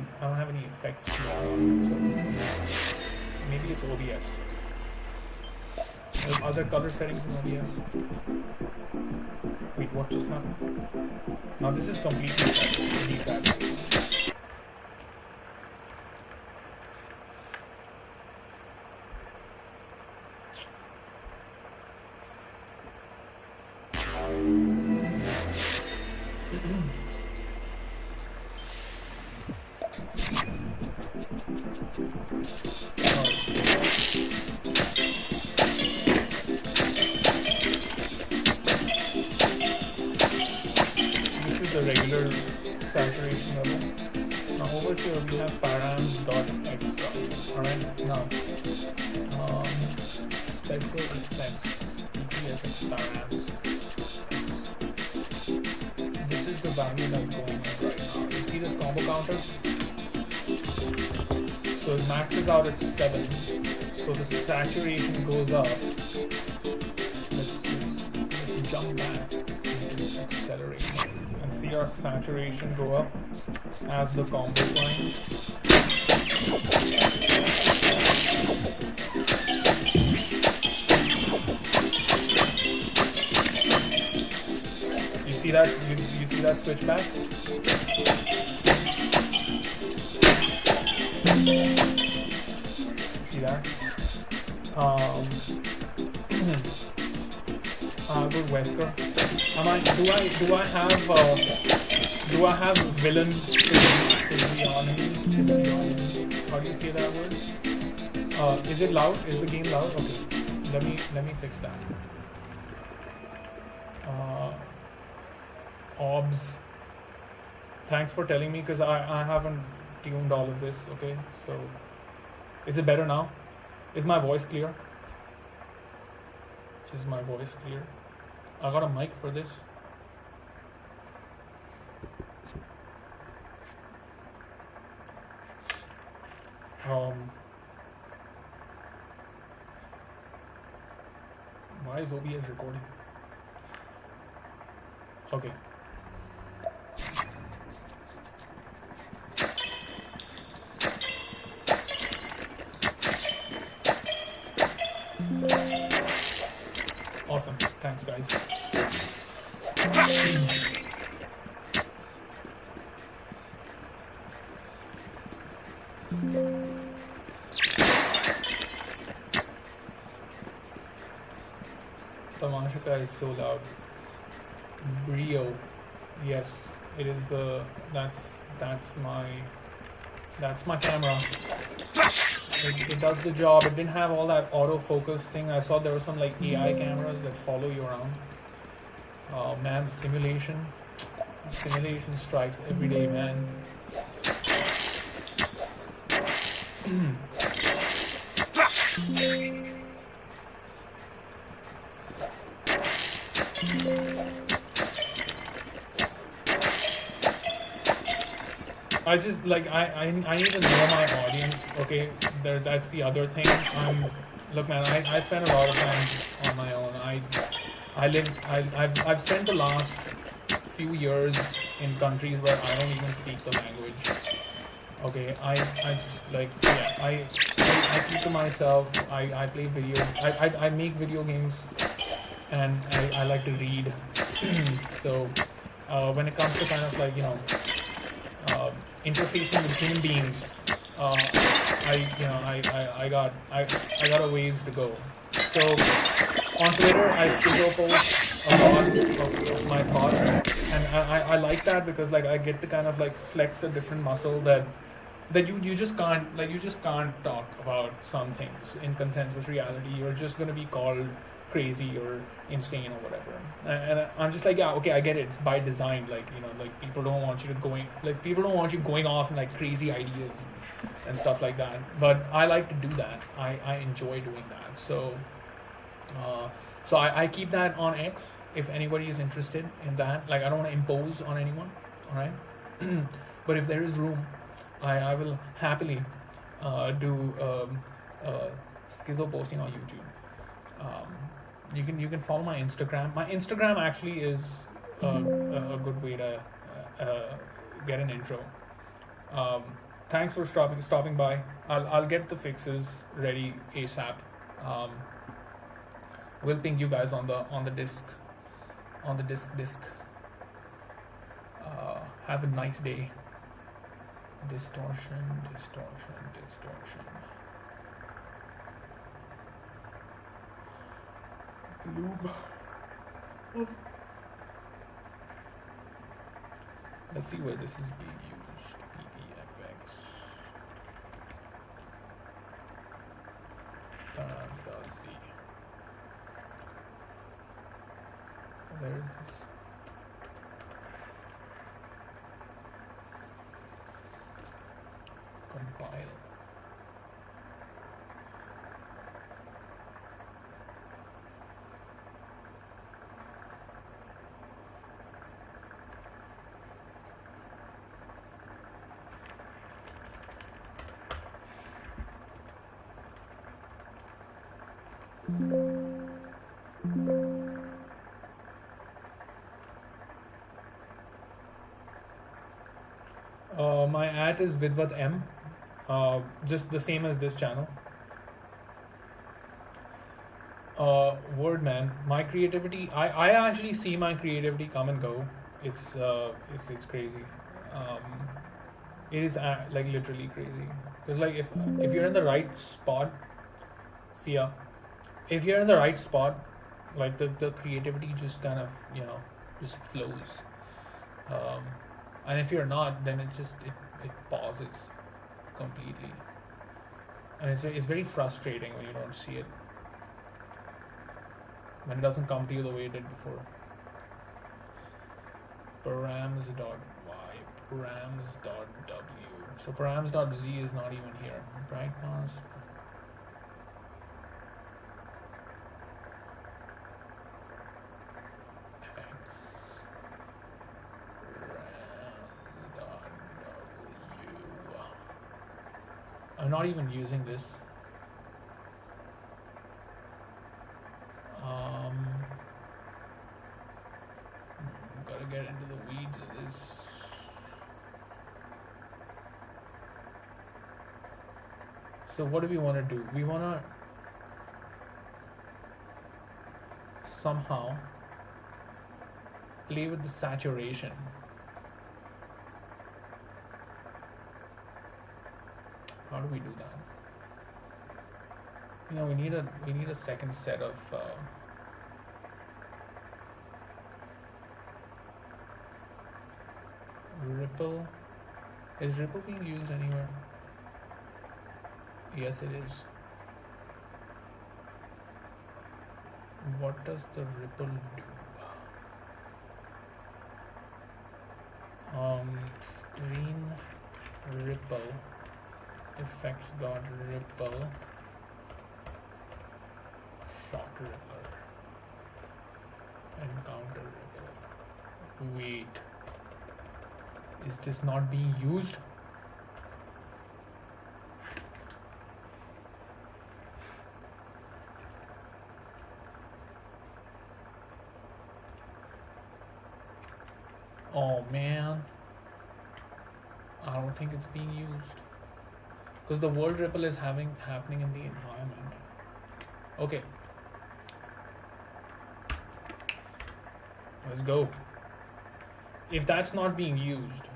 effects now, so maybe it's OBS. There's other color settings in OBS. Wait, what just happened? Now this is completely desaturated. This is the regular saturation level. Now over here we have params.extra. Alright, now special effects, EPFX params. This is the value that's going on right now. You see this combo counter? So it maxes out at 7. So the saturation goes up. Let's jump back into acceleration and see our saturation go up as the combo climbs. You see that? You see that switch back? See that? Good Wesker. Do I have villain physiognomy? How do you say that word? Is it loud? Is the game loud? Okay. Let me fix that. Obs. Thanks for telling me because I haven't tuned all of this. Okay, so is it better now? Is my voice clear? Is my voice clear? I got a mic for this. Why is OBS recording? Okay. Awesome. Thanks, guys. Tamashika is so loud. Brio. Yes, it is the that's my camera. It does the job. It didn't have all that autofocus thing. I saw there were some like AI cameras that follow you around. Oh man, simulation strikes every day, man. I just like I need to know my audience. Okay, that's the other thing. Look, man, I spend a lot of time on my own. I've spent the last few years in countries where I don't even speak the language. Okay, I just like I keep to myself. I play video. I make video games, and I like to read. So when it comes to kind of like interfacing with human beings, I got a ways to go. So on Twitter, I schizo post a lot of my thoughts, and I like that because like I get to kind of like flex a different muscle that you just can't talk about some things in consensus reality. You're just gonna be called crazy or insane or whatever, and I'm just like, yeah, okay, I get it, it's by design. Like like people don't want you going off in like crazy ideas and stuff like that, but I like to do that. I enjoy doing that. So I keep that on X if anybody is interested in that. Like I don't want to impose on anyone, all right? But if there is room, I will happily do schizo posting on YouTube. You can follow my Instagram. My Instagram actually is a good way to get an intro. Thanks for stopping by. I'll get the fixes ready ASAP. We'll ping you guys on the disc. Have a nice day. Distortion. Lube. Let's see where this is being used. EPFX. this? Compile. My ad is Vidvat M, just the same as this channel. Word man, my creativity. I actually see my creativity come and go. It's crazy. It is like literally crazy. Because like if you're in the right spot, see ya. If you're in the right spot, like the creativity just kind of just flows. Um, and if you're not, then it pauses completely, and it's very frustrating when you don't see it, when it doesn't come to you the way it did before. Params.y, params.w. So params.z is not even here. Bright mass. I'm not even using this. Gotta get into the weeds of this. So what do we want to do? We want to somehow play with the saturation. How do we do that? We need a second set of ripple. Is ripple being used anywhere? Yes, it is. What does the ripple do? Screen ripple effects dot ripple shot rippler and counter ripple. Wait, is this not being used? Oh man, I don't think it's being used because the world ripple is happening in the environment. Okay, let's go. If that's not being used,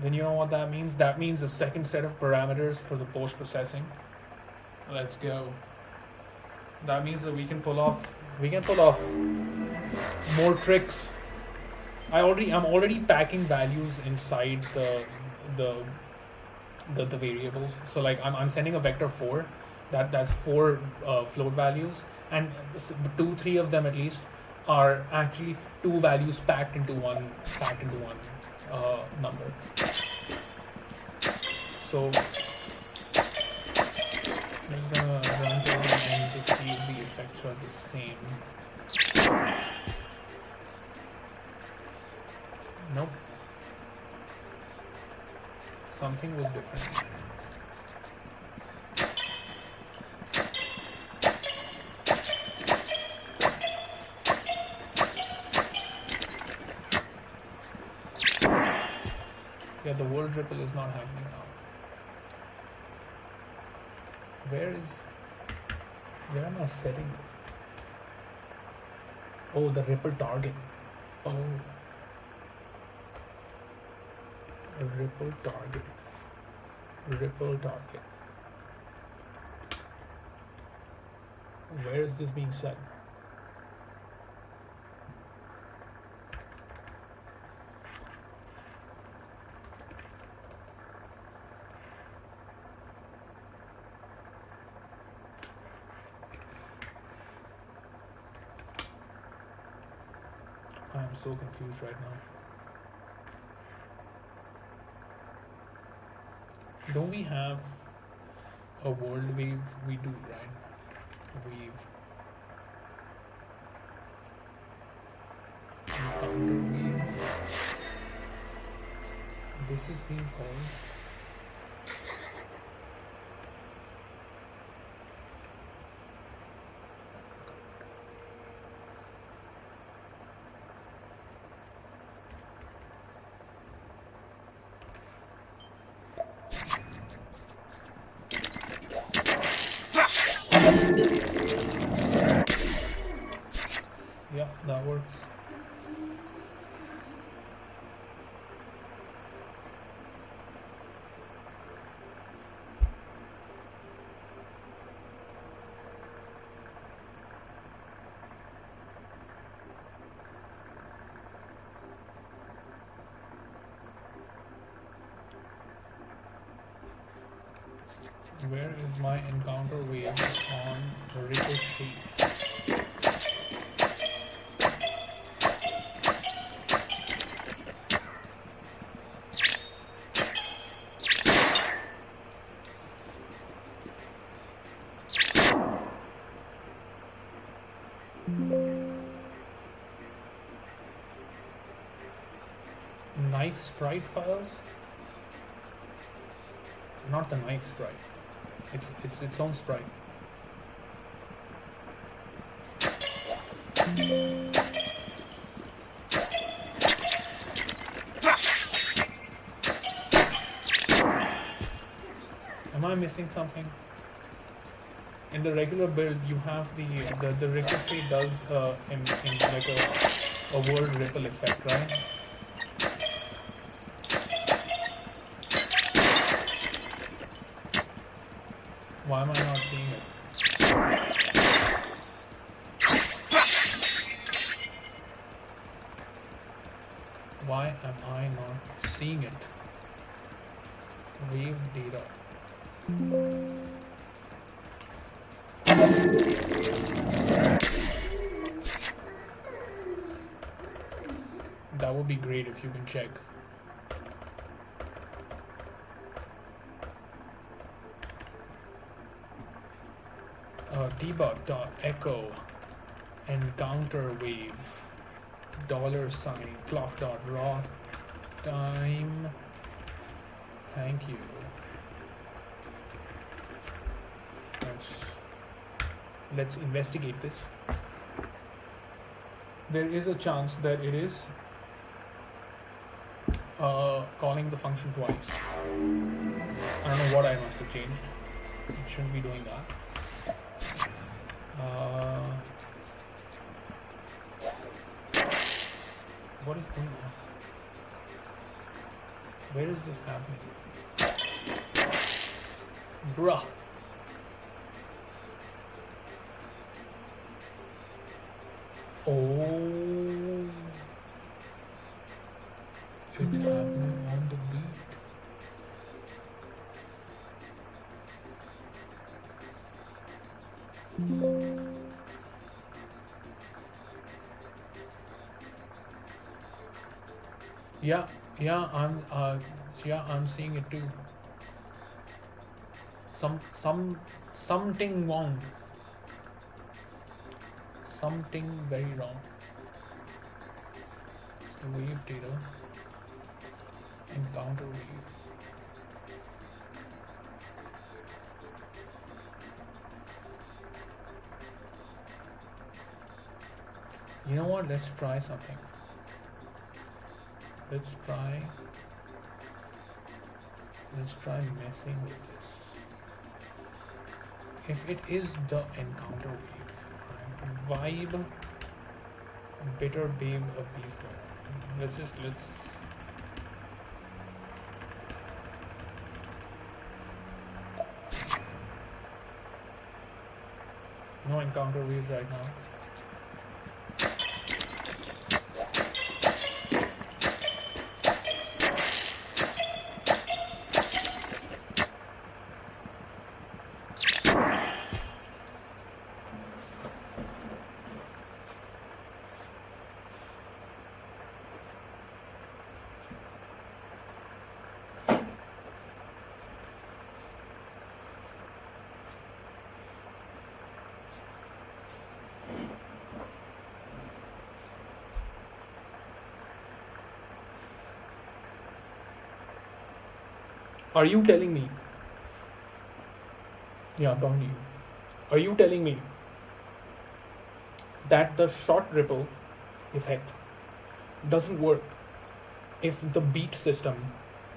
then you know what that means? That means a second set of parameters for the post-processing. Let's go. That means that we can pull off more tricks. I'm already packing values inside the variables. So like I'm sending a vector 4 that's 4 float values, and 3 of them at least are actually 2 values packed into one number. So I'm just gonna run to the end to see if the effects are the same. Nope. Something was different. Yeah, the world ripple is not happening now. Where am I setting this? Oh, the ripple target. Oh. Ripple target. Where is this being set? I'm so confused right now. Don't we have a world wave? We do, right? Wave. Encounter wave. This is being called. Yeah, that works. Where is my encounter wave on Ricochet? Knife sprite files? Not the knife sprite. It's its own sprite. Am I missing something? In the regular build, you have the ricochet does in like a world ripple effect, right? Why am I not seeing it? Why am I not seeing it? Wave data. That would be great if you can check. Debug.echo encounter wave $sign clock.raw time. Thank you. Let's investigate this. There is a chance that it is calling the function twice. I don't know what I must have changed. It shouldn't be doing that. What is going on? Where is this happening? Bruh. Oh. It's happening on the beat. I'm seeing it too. Something wrong. Something very wrong. It's the wave data. Encounter wave. You know what? Let's try something. Let's try messing with this. If it is the encounter wave, right? Vibe bitter babe appeasement. Let's no encounter waves right now. Are you telling me? Yeah, I'm talking to you. Are you telling me that the short ripple effect doesn't work if the beat system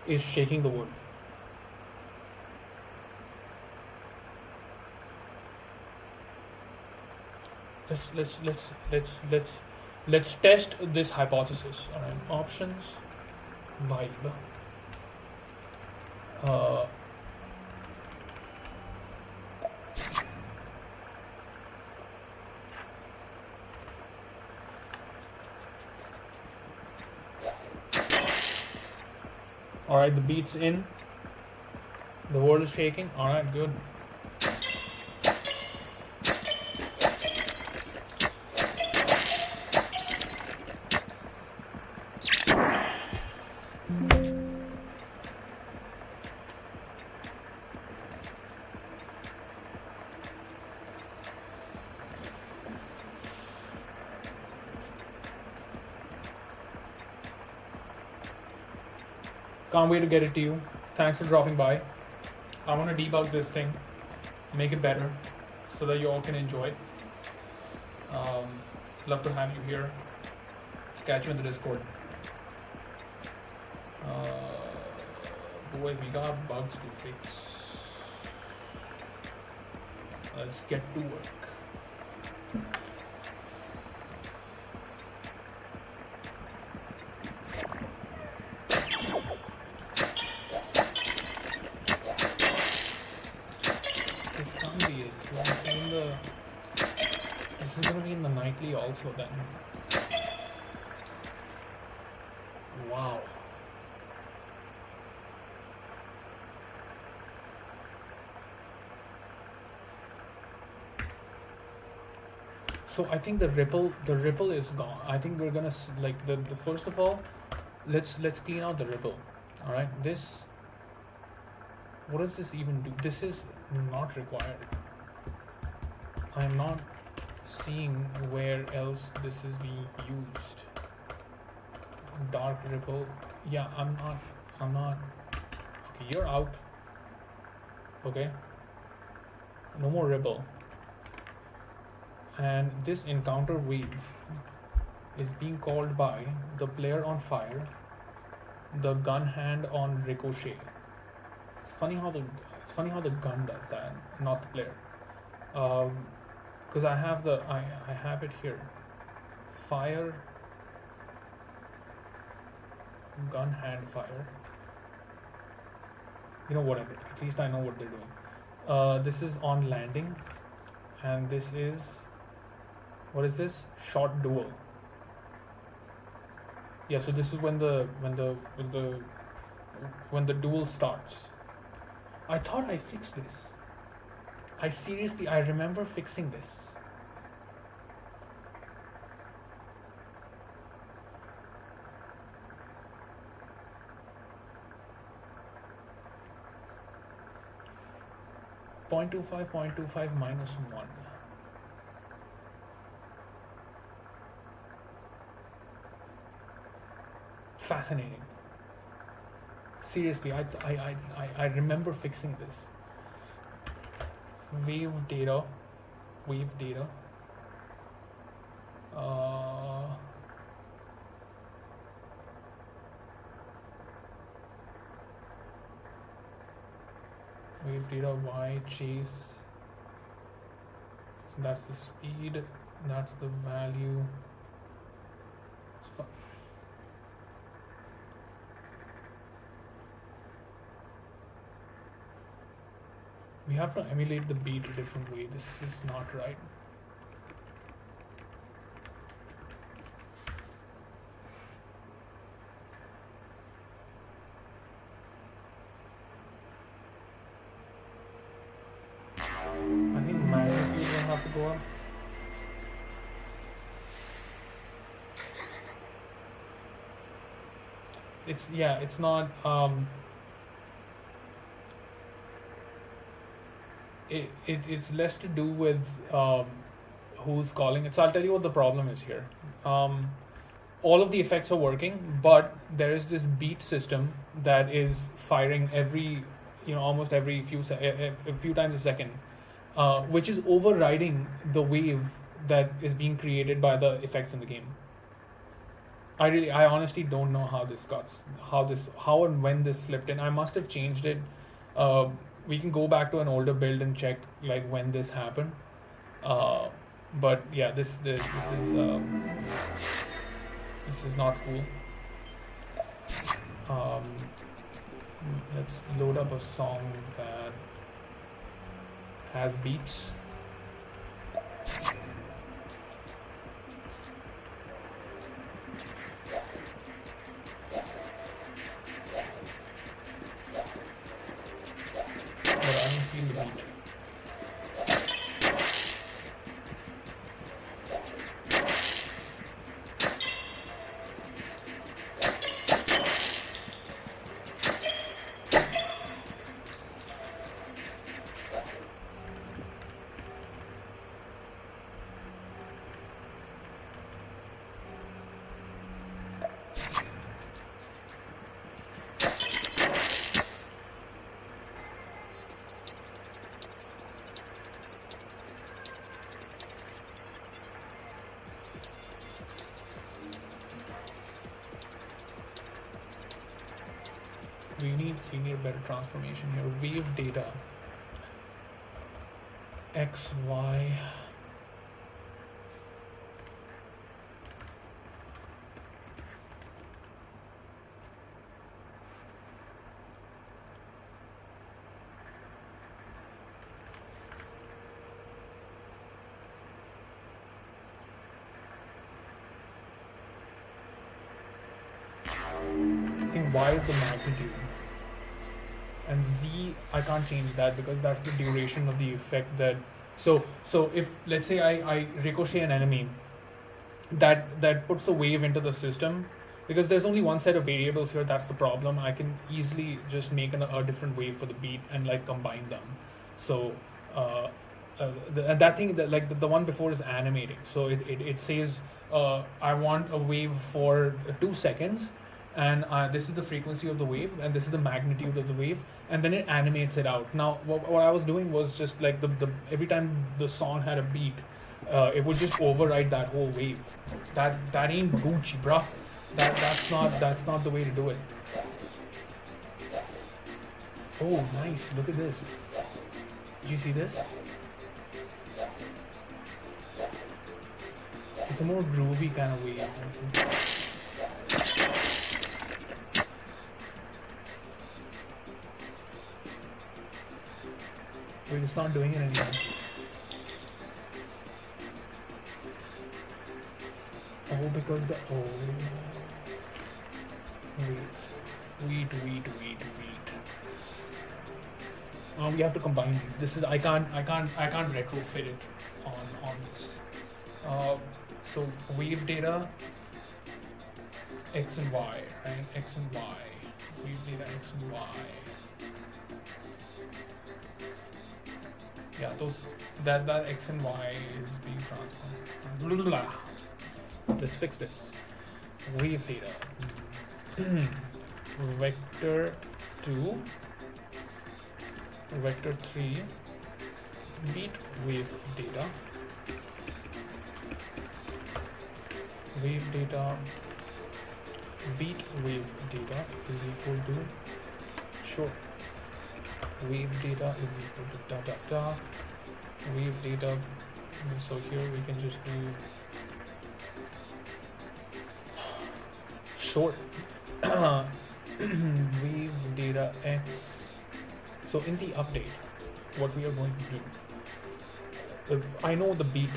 is shaking the wood? Let's test this hypothesis. All right, options, vibe. Uh, all right, the beat's in. The world is shaking. All right, good. Can't wait to get it to you. Thanks for dropping by. I want to debug this thing, make it better, so that you all can enjoy it. Love to have you here. Catch you in the Discord. Boy, we got bugs to fix. Let's get to work. This can't be it. This is gonna be in the nightly also then. Wow. So I think the ripple is gone. I think we're gonna like the first of all, let's clean out the ripple. All right, this. What does this even do? This is not required. I am not seeing where else this is being used. Dark ripple. Yeah, I'm not. Okay, you're out. Okay. No more ripple. And this encounter wave is being called by the player on fire, the gun hand on ricochet. It's funny how the gun does that, not the player. Because I have it here. Fire, gun hand fire. You know, whatever. At least I know what they're doing. This is on landing, and this is, what is this? Shot duel. Yeah, so this is when the duel starts. I thought I fixed this. I remember fixing this. .25 minus 1. Fascinating. Seriously, I remember fixing this. Wave data. Wave data. Wave data y chase. So that's the speed. That's the value. We have to emulate the beat a different way. This is not right. I think magnitude will have to go up. It's not it's less to do with who's calling it. So I'll tell you what the problem is here. All of the effects are working, but there is this beat system that is firing every almost every a few times a second, which is overriding the wave that is being created by the effects in the game. I honestly don't know how and when this slipped in. I must have changed it. Uh, we can go back to an older build and check like when this happened. Uh, but yeah, this is not cool. Um, let's load up a song that has beats. But I don't feel the beat. We need a better transformation here. Wave data. X, Y. I think Y is the magnitude. And Z, I can't change that because that's the duration of the effect that. So if let's say I ricochet an enemy, that puts the wave into the system, because there's only one set of variables here. That's the problem. I can easily just make a different wave for the beat and like combine them. So and that thing that like the one before is animating. So it says I want a wave for 2 seconds, and this is the frequency of the wave, and this is the magnitude of the wave, and then it animates it out. Now what I was doing was just like the every time the song had a beat, it would just override that whole wave. That ain't Gucci, bruh. That's not the way to do it. Oh, nice! Look at this. Did you see this? It's a more groovy kind of wave. Wait, it's not doing it anymore. Oh, because the wait. We have to combine these. This is I can't retrofit it on this. So wave data X and Y, right? X and Y. Wave data X and Y. Yeah, that X and Y is being transformed. Let's fix this. Wave data. Vector 2, vector 3, beat wave data. Wave data, beat wave data is equal to, sure. Wave data is equal to da. Wave data, so here we can just do short. Wave data X. So in the update, what we are going to do, I know the beat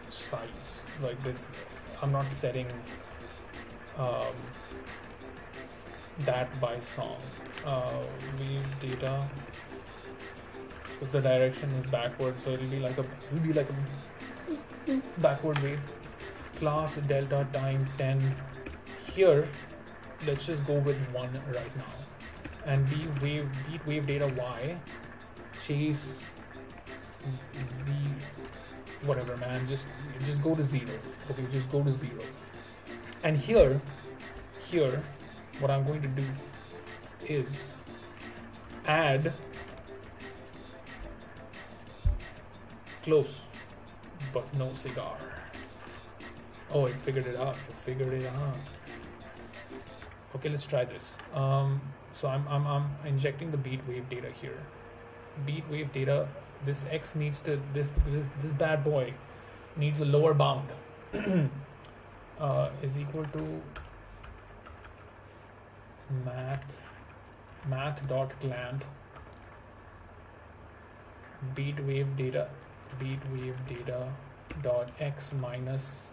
size like this. I'm not setting that by song. Wave data, because the direction is backward, so it'll be like a backward wave. Class delta time 10. Here, let's just go with 1 right now, and beat wave data Y, chase Z, whatever, man. Just go to 0. Okay, just go to 0. And here, what I'm going to do is add close but no cigar. Oh, it figured it out. It figured it out. Okay, let's try this. So I'm injecting the beat wave data here. Beat wave data. This x needs to this bad boy needs a lower bound. Is equal to math dot clamp beat wave data dot x minus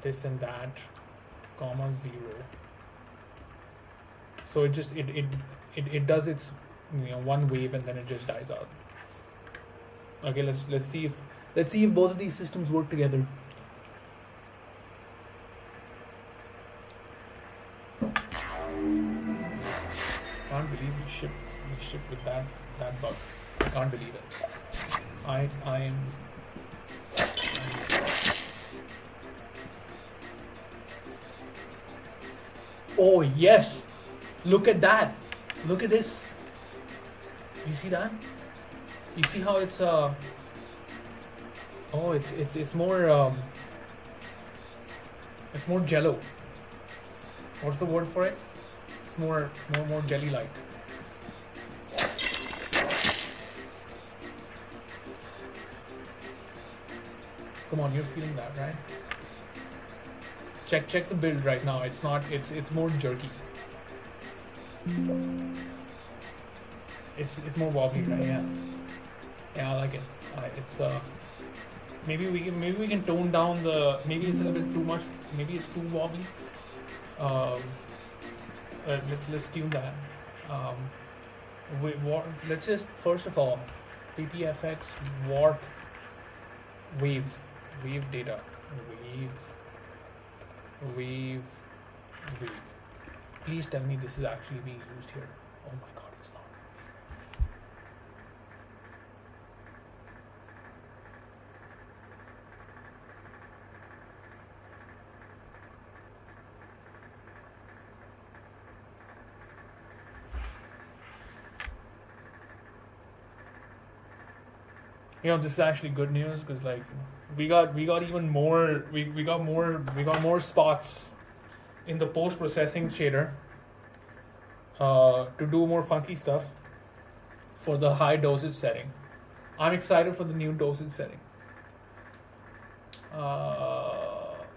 this and that comma 0. So it just it does its one wave and then it just dies out. Okay, let's see if both of these systems work together. Can't believe we shipped with that bug. I can't believe it. I am. Oh yes, look at that. Look at this. You see that? You see how it's oh it's more it's more jello. What's the word for it? It's more jelly like. Come on, you're feeling that, right? Check the build right now. It's not. It's more jerky. It's more wobbly, right? Yeah, I like it. It's maybe we can tone down the. Maybe it's a little bit too much. Maybe it's too wobbly. Let's tune that. Let's just first of all, PPFX warp wave data wave. Please tell me this is actually being used here. Oh my god, it's not. This is actually good news because like we got even more we got more spots in the post-processing shader to do more funky stuff for the high dosage setting. I'm excited for the new dosage setting.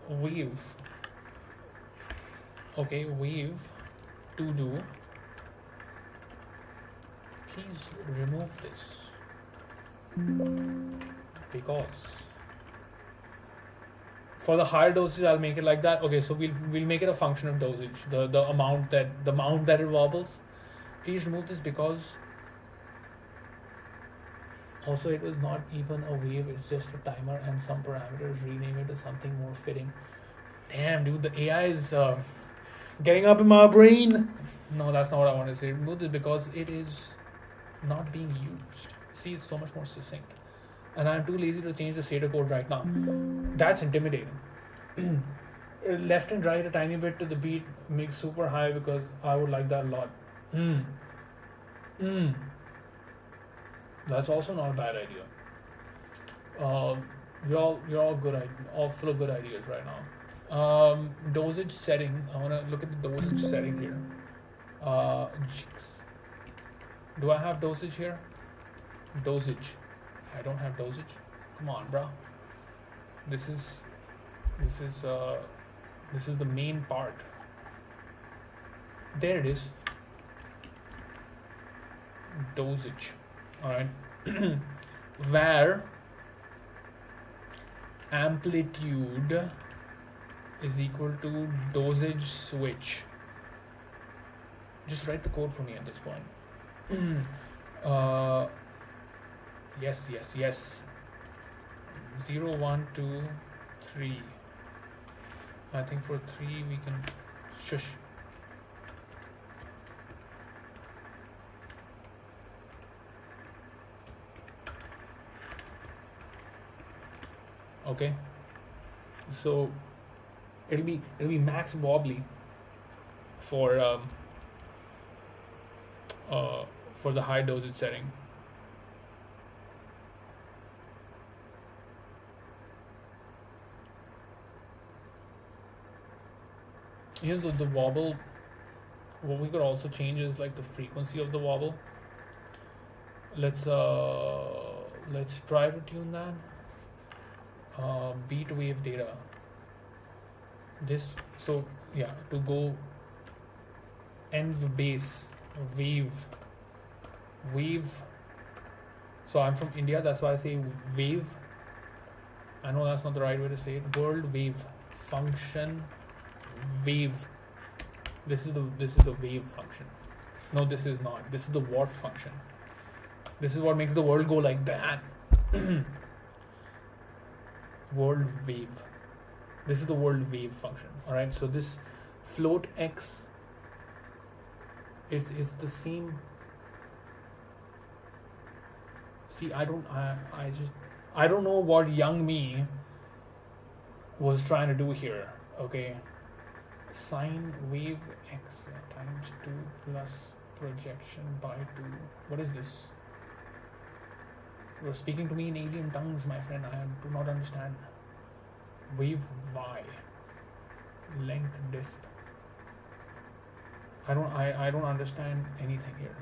Wave. Okay, wave to do. Please remove this. Because for the higher dosage I'll make it like that. Okay, so we'll make it a function of dosage, the amount that it wobbles. Please remove this because also it was not even a wave, it's just a timer and some parameters. Rename it to something more fitting. Damn dude, the AI is getting up in my brain. No, that's not what I want to say. Remove this because it is not being used. See, it's so much more succinct. And I'm too lazy to change the shader code right now. That's intimidating. Left and right a tiny bit to the beat, make super high because I would like that a lot. That's also not a bad idea. You're all good, all full of good ideas right now. Dosage setting. I wanna look at the dosage setting here. Do I have dosage here? Dosage. I don't have dosage. Come on, bro. This is the main part. There it is. Dosage. All right. Where amplitude is equal to dosage switch. Just write the code for me at this point. Yes. 0, 1, 2, 3. I think for 3 we can shush. Okay. So it'll be max wobbly for for the high dosage setting. You know, the wobble, what we could also change is like the frequency of the wobble. Let's try to tune that. Beat wave data. This, so yeah, to go end bass, wave. So I'm from India, that's why I say wave. I know that's not the right way to say it. World wave function, wave. This is the wave function. No, this is not. This is the warp function. This is what makes the world go like that. World wave. This is the world wave function. All right. So this float x is the same. See, I don't know what young me was trying to do here. Okay. Sine wave x times 2 plus projection by 2. What is this? You're speaking to me in alien tongues, my friend. I do not understand. Wave y, length disp. I don't understand anything here.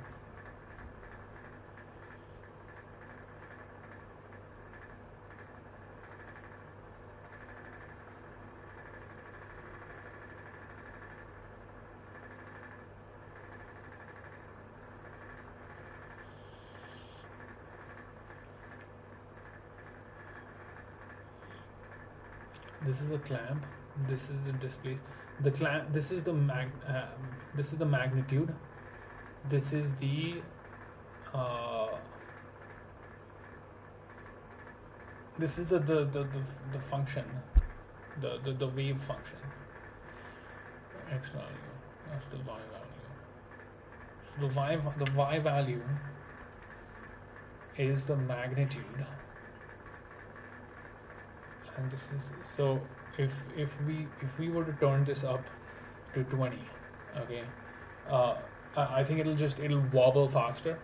This is a clamp. This is the display. The clamp. This is the This is the magnitude. This is the. This is the function, the wave function. X value. That's the y value. So the y value is the magnitude. And this is, so if we were to turn this up to 20, okay, I think it'll wobble faster.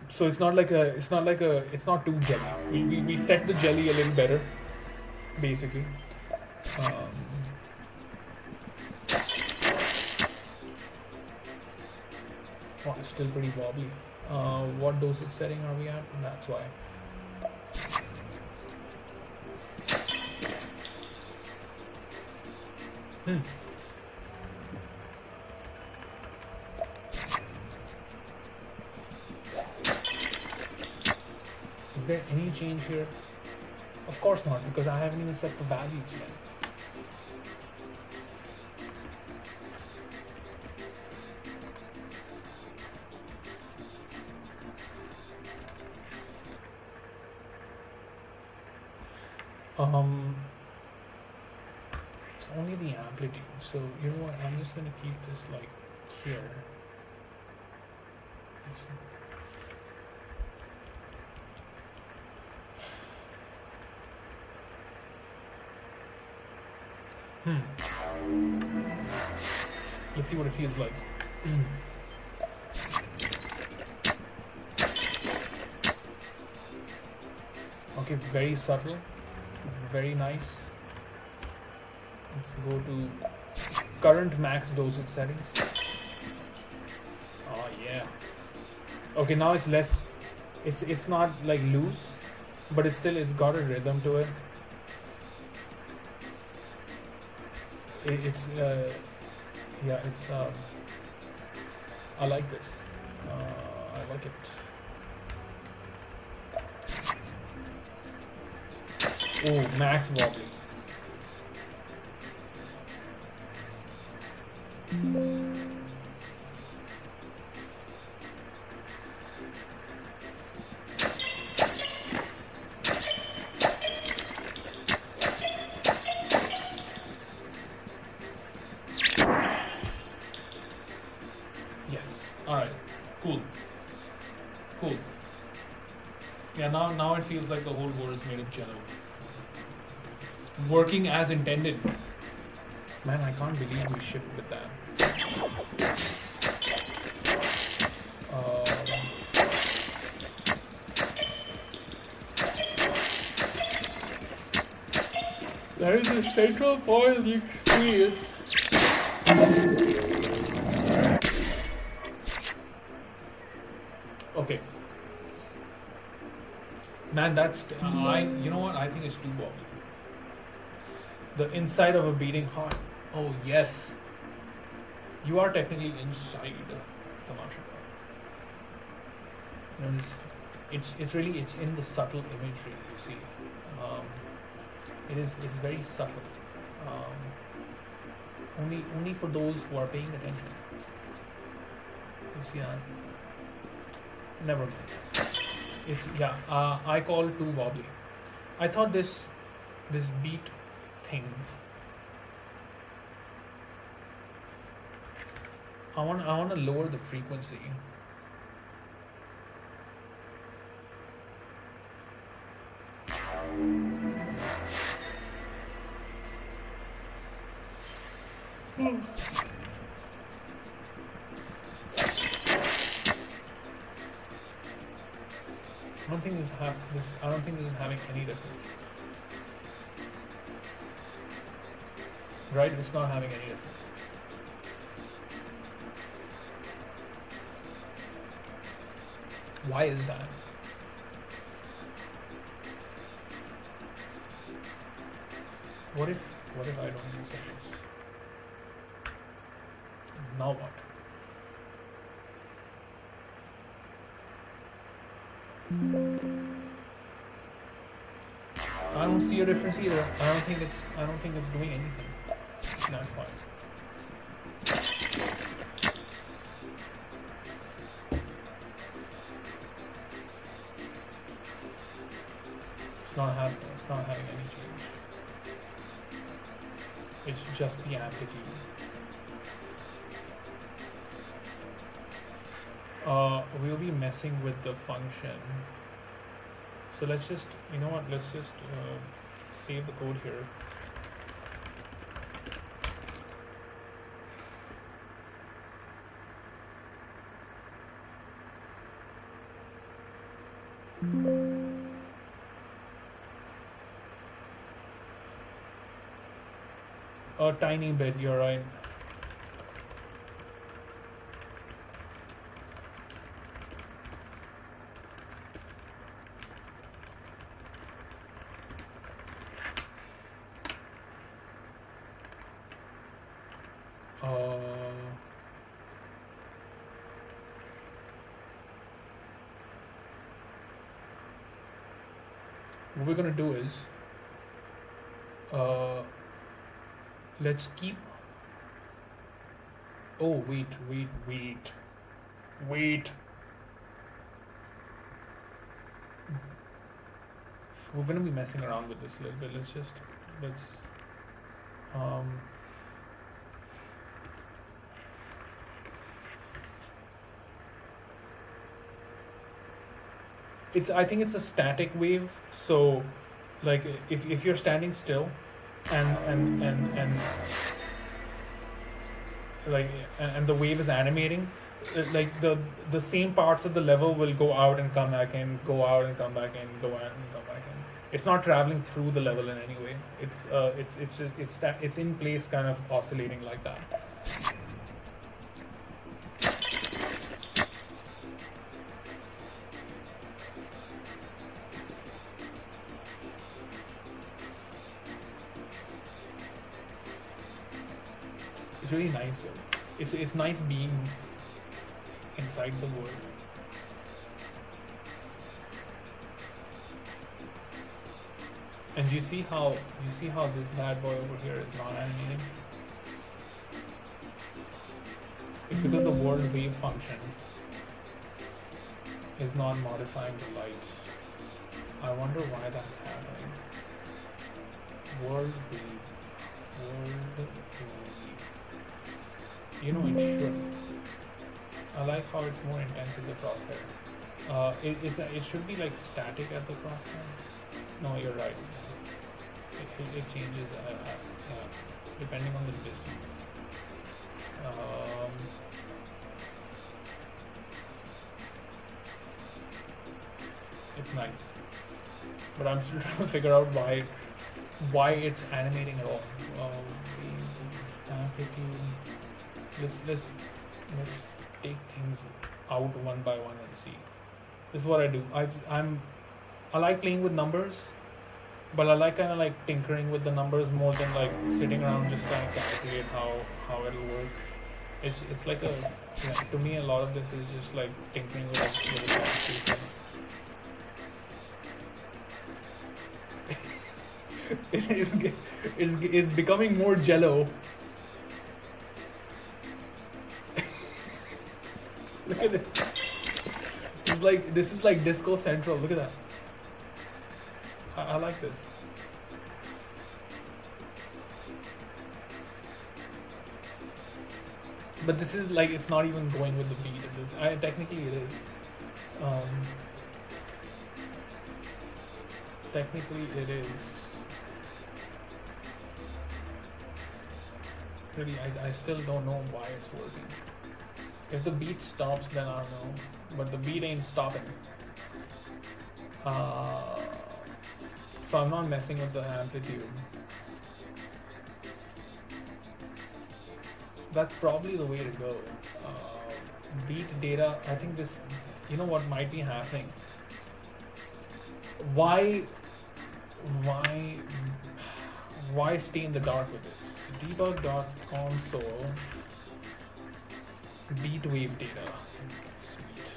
So it's not too jelly. We set the jelly a little better, basically. Wow, it's still pretty wobbly. What dosage setting are we at? That's why. Is there any change here? Of course not, because I haven't even set the values yet. It's only the amplitude, so you know what, I'm just gonna keep this like here. Let's see what it feels like. Okay, very subtle, very nice. Let's go to current max dosage settings. Oh yeah. Okay, now it's less. It's not like loose, but it's got a rhythm to it. I like this. I like it. Oh, max wobbly. Yes. All right. Cool. Yeah. Now it feels like the whole world is made of jello. Working as intended. Man, I can't believe we shipped with that. There is a central point you experience. Okay. Man, that's you know what? I think it's too wobbly. The inside of a beating heart. Oh yes, you are technically inside the tamashika. You know, it's in the subtle imagery you see. Um, it's very subtle. Only for those who are paying attention. You see that? Never mind. It's yeah. I call too wobbly. I thought this beat thing. I want to lower the frequency. I don't think this is having any difference. Right? It's not having any difference. Why is that? What if I don't use this? Now what? I don't see a difference either. I don't think it's doing anything. That's fine. It's not having any change. It's just the amplitude. We'll be messing with the function. So let's just, you know what? Let's just save the code here. A tiny bit, you're right. What we're gonna do is let's keep. Oh wait. We're gonna be messing around with this a little bit. Let's I think it's a static wave. So like if you're standing still and like and the wave is animating, like the same parts of the level will go out and come back in, go out and come back in, go out and come back in. It's not traveling through the level in any way. It's in place, kind of oscillating like that. It's really nice though. It's nice being inside the world. And you see how this bad boy over here is not animating? It's because the world wave function is not modifying the lights. I wonder why that's happening. World wave. You know it should. I like how it's more intense at the crosshair. It should be like static at the crosshair. No, you're right. It changes depending on the distance. It's nice, but I'm still trying to figure out why why it's animating at all. Amplitude. Let's take things out one by one and see. This is what I do. I like playing with numbers, but I like kind of like tinkering with the numbers more than like sitting around just trying to calculate how it'll work. It's like a, yeah, to me a lot of this is just like tinkering with the calculation. It's becoming more jello. Look at this. This is like Disco Central. Look at that. I like this. But this is like, it's not even going with the beat in this. Technically it is. Technically it is. Really, I still don't know why it's working. If the beat stops, then I don't know. But the beat ain't stopping. So I'm not messing with the amplitude. That's probably the way to go. Beat data, I think this, you know what might be happening? Why stay in the dark with this? Debug.console beat wave data. Sweet.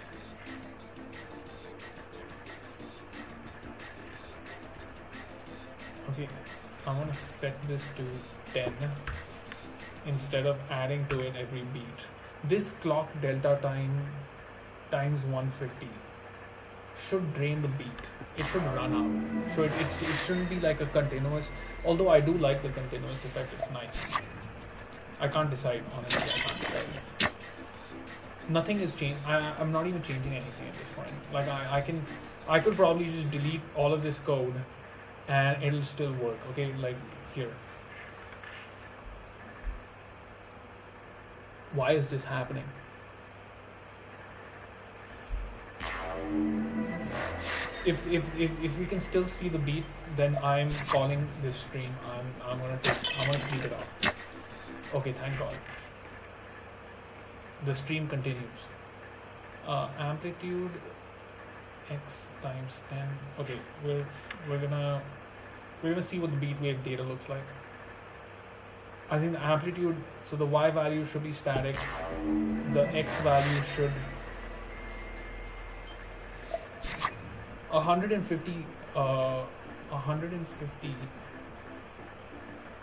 Okay, I'm gonna set this to 10 instead of adding to it every beat. This clock delta time times 150 should drain the beat. It should run out. So it shouldn't be like a continuous, although I do like the continuous effect, it's nice. I can't decide, honestly, I can't decide. Nothing is changed. I'm not even changing anything at this point. Like I could probably just delete all of this code and it'll still work. Okay, like here. Why is this happening? If we can still see the beat, then I'm calling this stream. I'm gonna sleep it off. Okay, thank God. The stream continues. Amplitude x times 10. Okay, we're gonna see what the beat wave data looks like. I think the amplitude, so the y value should be static. The x value should 150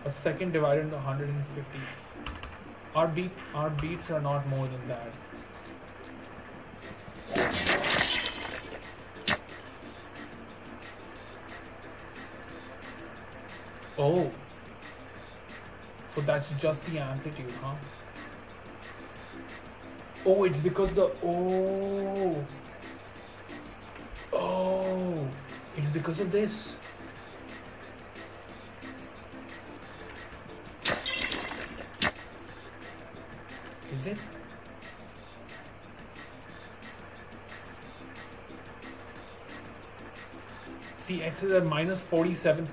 a second divided into 150. Our beats are not more than that. Oh, so that's just the amplitude, huh? Oh, it's because it's because of this. Is it? See, x is at minus 47.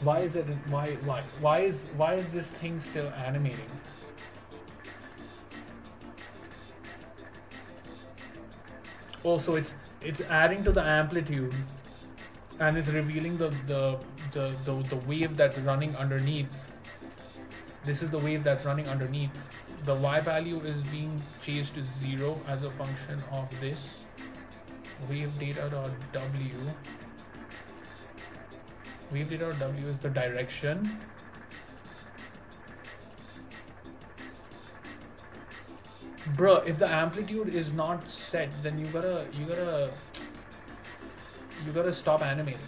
Why is it? Why is this thing still animating? Oh, so it's adding to the amplitude, and it's revealing the wave that's running underneath. This is the wave that's running underneath. The y value is being changed to 0 as a function of this wave data.w. Wave data.w is the direction. Bruh, if the amplitude is not set, then you gotta stop animating.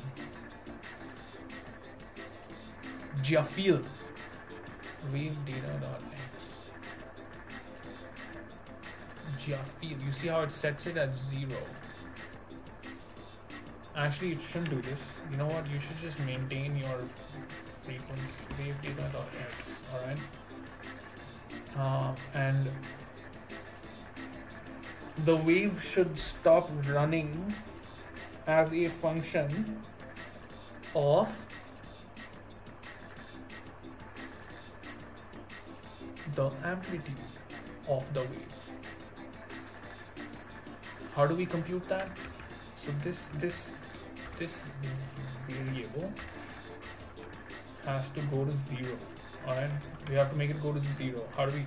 Jafil. Wave data.x. Jafil. You see how it sets it at 0. Actually, it shouldn't do this. You know what? You should just maintain your frequency. Wave data.x. Alright. And the wave should stop running as a function of the amplitude of the wave. How do we compute that? So this variable has to go to 0. Alright, we have to make it go to 0. How do we?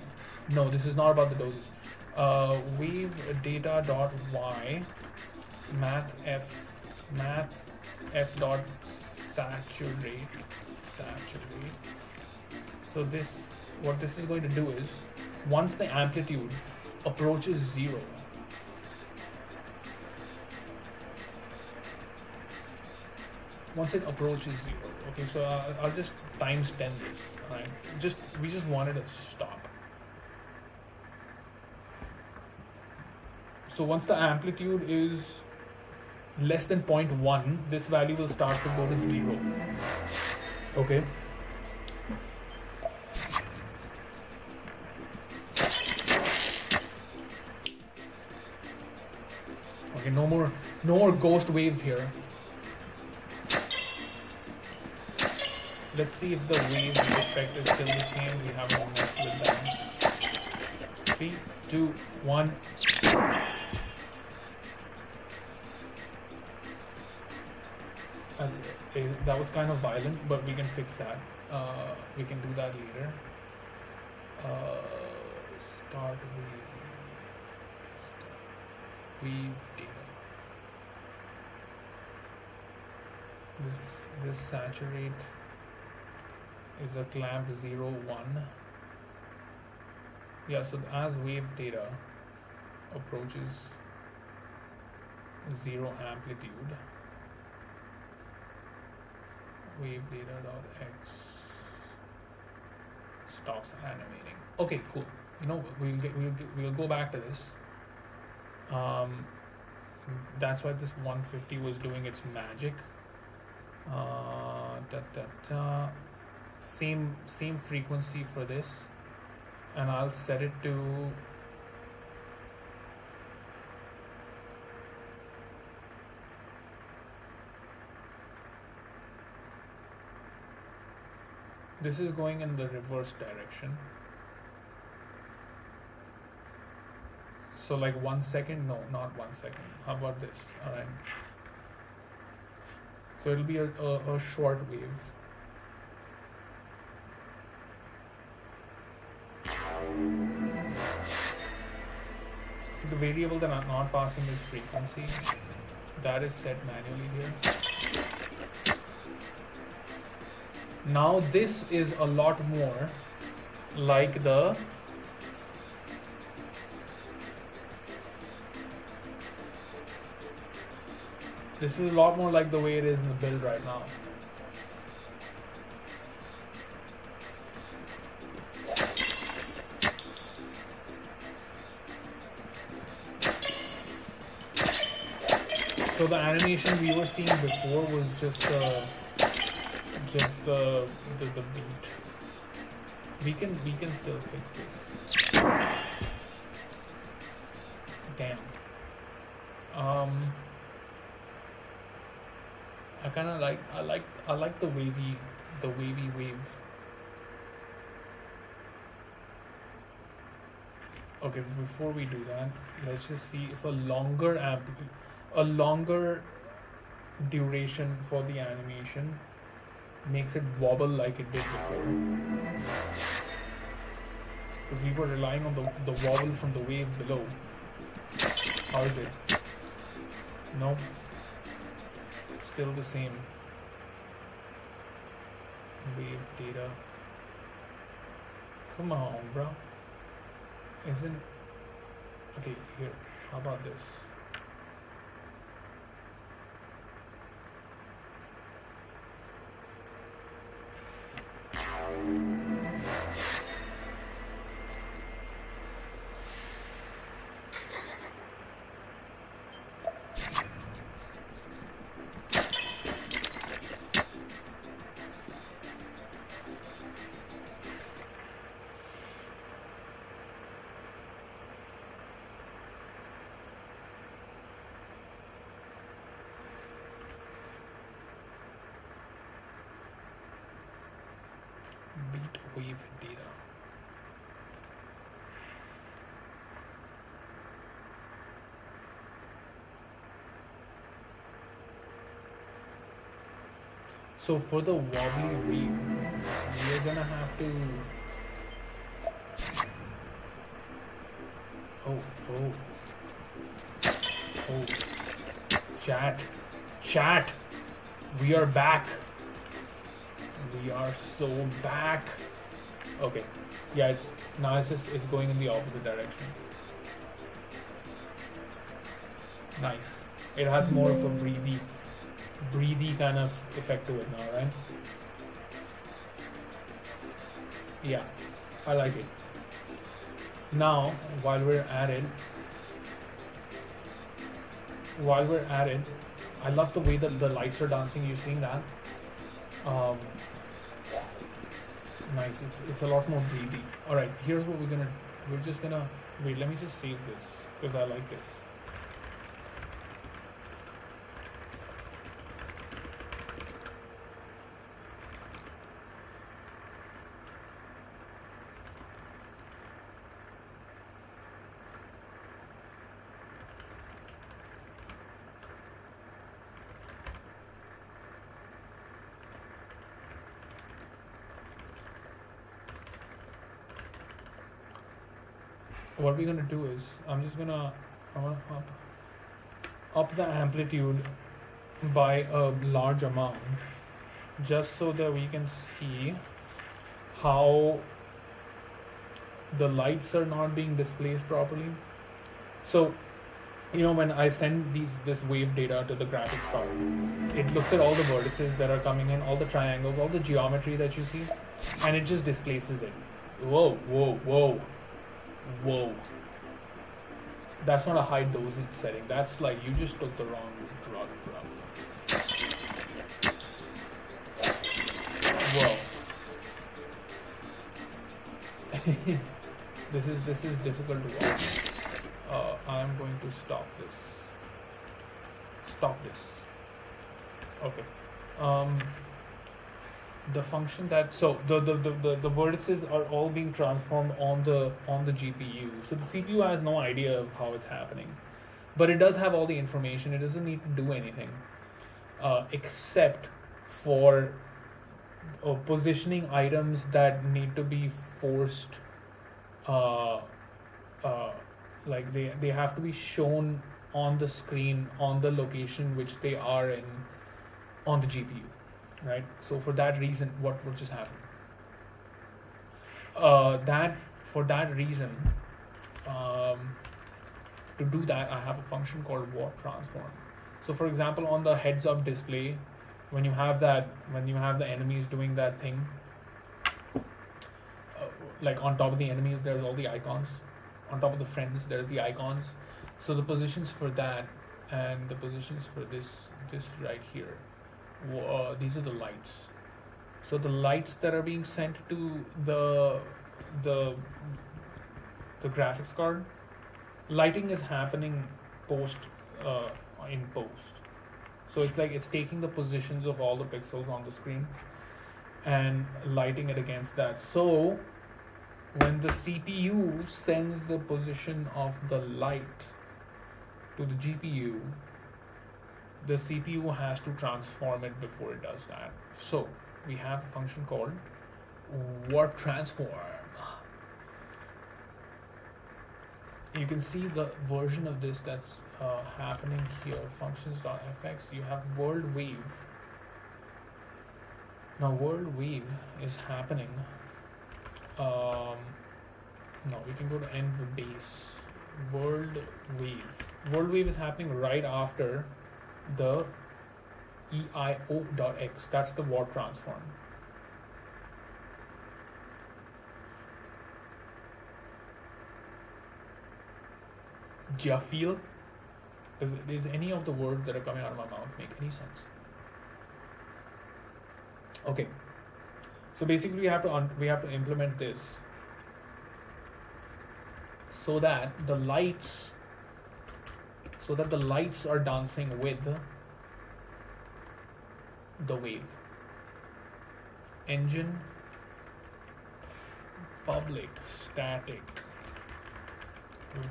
No, this is not about the dosage. Wave data dot y math f dot saturate. So what this is going to do is, once the amplitude approaches 0, once it approaches 0, okay, so I'll just times 10 this, right? We just wanted to stop. So once the amplitude is less than 0.1, this value will start to go to 0. Okay. Okay, no more ghost waves here. Let's see if the wave effect is still the same. We haven't messed with that. 3, 2, 1. That was kind of violent, but we can fix that. We can do that later. Start wave data. This saturate is a clamp 0, 1. Yeah, so as wave data approaches 0 amplitude, wave data dot x stops animating. Okay, cool. You know, we'll go back to this. That's why this 150 was doing its magic. Same frequency for this, and I'll set it to this is going in the reverse direction. So like 1 second, no, not 1 second. How about this? All right. So it'll be a short wave. So the variable that I'm not passing is frequency. That is set manually here. Now this is a lot more like the way it is in the build right now. So the animation we were seeing before was just the beat. We can still fix this. Damn. I like the wavy wave. Okay, before we do that, let's just see if a longer duration for the animation makes it wobble like it did before. Because we were relying on the wobble from the wave below. How is it? No. Still the same. Wave data. Come on, bro. Isn't... Okay, here. How about this? wave data. So for the wobbly wave, we're gonna have to. Oh, oh, oh. Chat. We are back. We are so back. Okay. Yeah, it's going in the opposite direction. Nice. It has more of a breathy kind of effect to it now, right? Yeah, I like it. Now, while we're at it, I love the way that the lights are dancing. You seeing that? Nice. It's a lot more breathy. All right. Here's what we're just gonna wait. Let me just save this because I like this. What we're gonna do is I wanna up the amplitude by a large amount, just so that we can see how the lights are not being displaced properly. So, when I send this wave data to the graphics card, it looks at all the vertices that are coming in, all the triangles, all the geometry that you see, and it just displaces it. Whoa. That's not a high dosage setting. That's like you just took the wrong drug, bruv. Whoa. This is difficult to watch. I am going to stop this. Okay. The function that the vertices are all being transformed on the GPU. So the CPU has no idea of how it's happening, but it does have all the information. It doesn't need to do anything except for positioning items that need to be forced. Like they have to be shown on the screen on the location which they are in on the GPU. Right. So for that reason, what just happened? For that reason, to do that, I have a function called warp transform. So for example, on the heads-up display, when you have the enemies doing that thing, like on top of the enemies, there's all the icons. On top of the friends, there's the icons. So the positions for that and the positions for this right here. These are the lights. So the lights that are being sent to the graphics card, lighting is happening in post. So it's like it's taking the positions of all the pixels on the screen and lighting it against that. So when the CPU sends the position of the light to the GPU, the CPU has to transform it before it does that. So we have a function called warp transform. You can see the version of this that's happening here. Functions.fx. You have world wave. Now world wave is happening. No, we can go to env base. World wave is happening right after the EIO.x. That's the warp transform. Do you feel? Does any of the words that are coming out of my mouth make any sense? Okay. So basically, we have to implement this so that the lights are dancing with the wave. Engine public static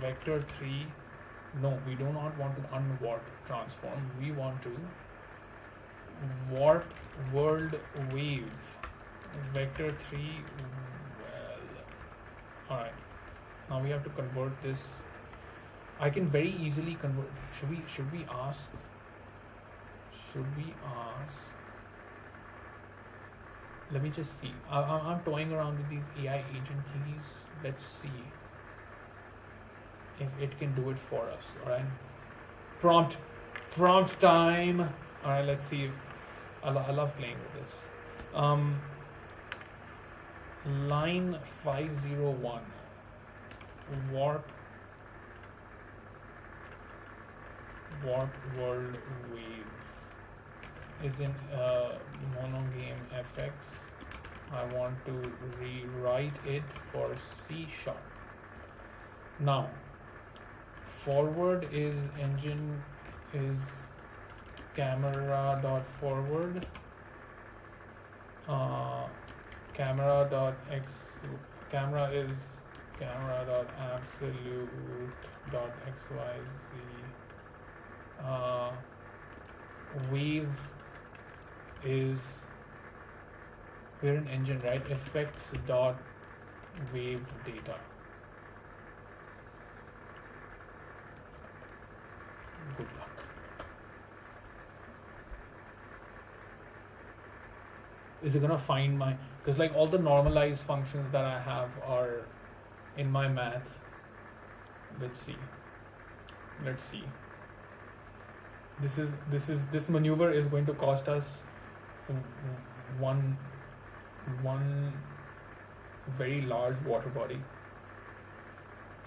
vector 3. No, we do not want to unwarp transform. We want to warp world wave vector 3. Well, alright. Now we have to convert this. I can very easily convert. Should we ask? Let me just see. I'm toying around with these AI agent keys. Let's see if it can do it for us. Alright. Prompt time. Alright, let's see if I love playing with this. Line 501. Warp world wave is in monogame FX. I want to rewrite it for C#. Now forward is engine is camera.forward, camera is camera.absolute.xyz. Wave is, we're an engine, right? Effects dot wave data. Good luck. Is it gonna find my, because like all the normalized functions that I have are in my math. Let's see. This maneuver is going to cost us one very large water body,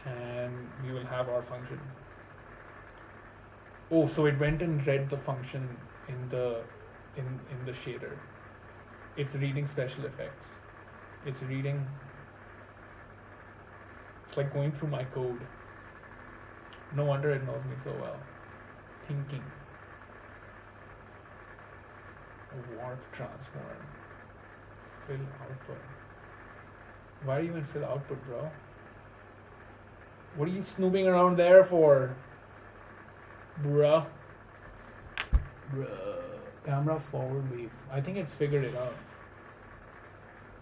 and we will have our function. Oh, so it went and read the function in the shader. It's reading special effects. It's like going through my code. No wonder it knows me so well. Thinking. Warp transform. Fill output. Why do you even fill output, bro? What are you snooping around there for? Bruh. Camera forward wave. I think it's figured it out.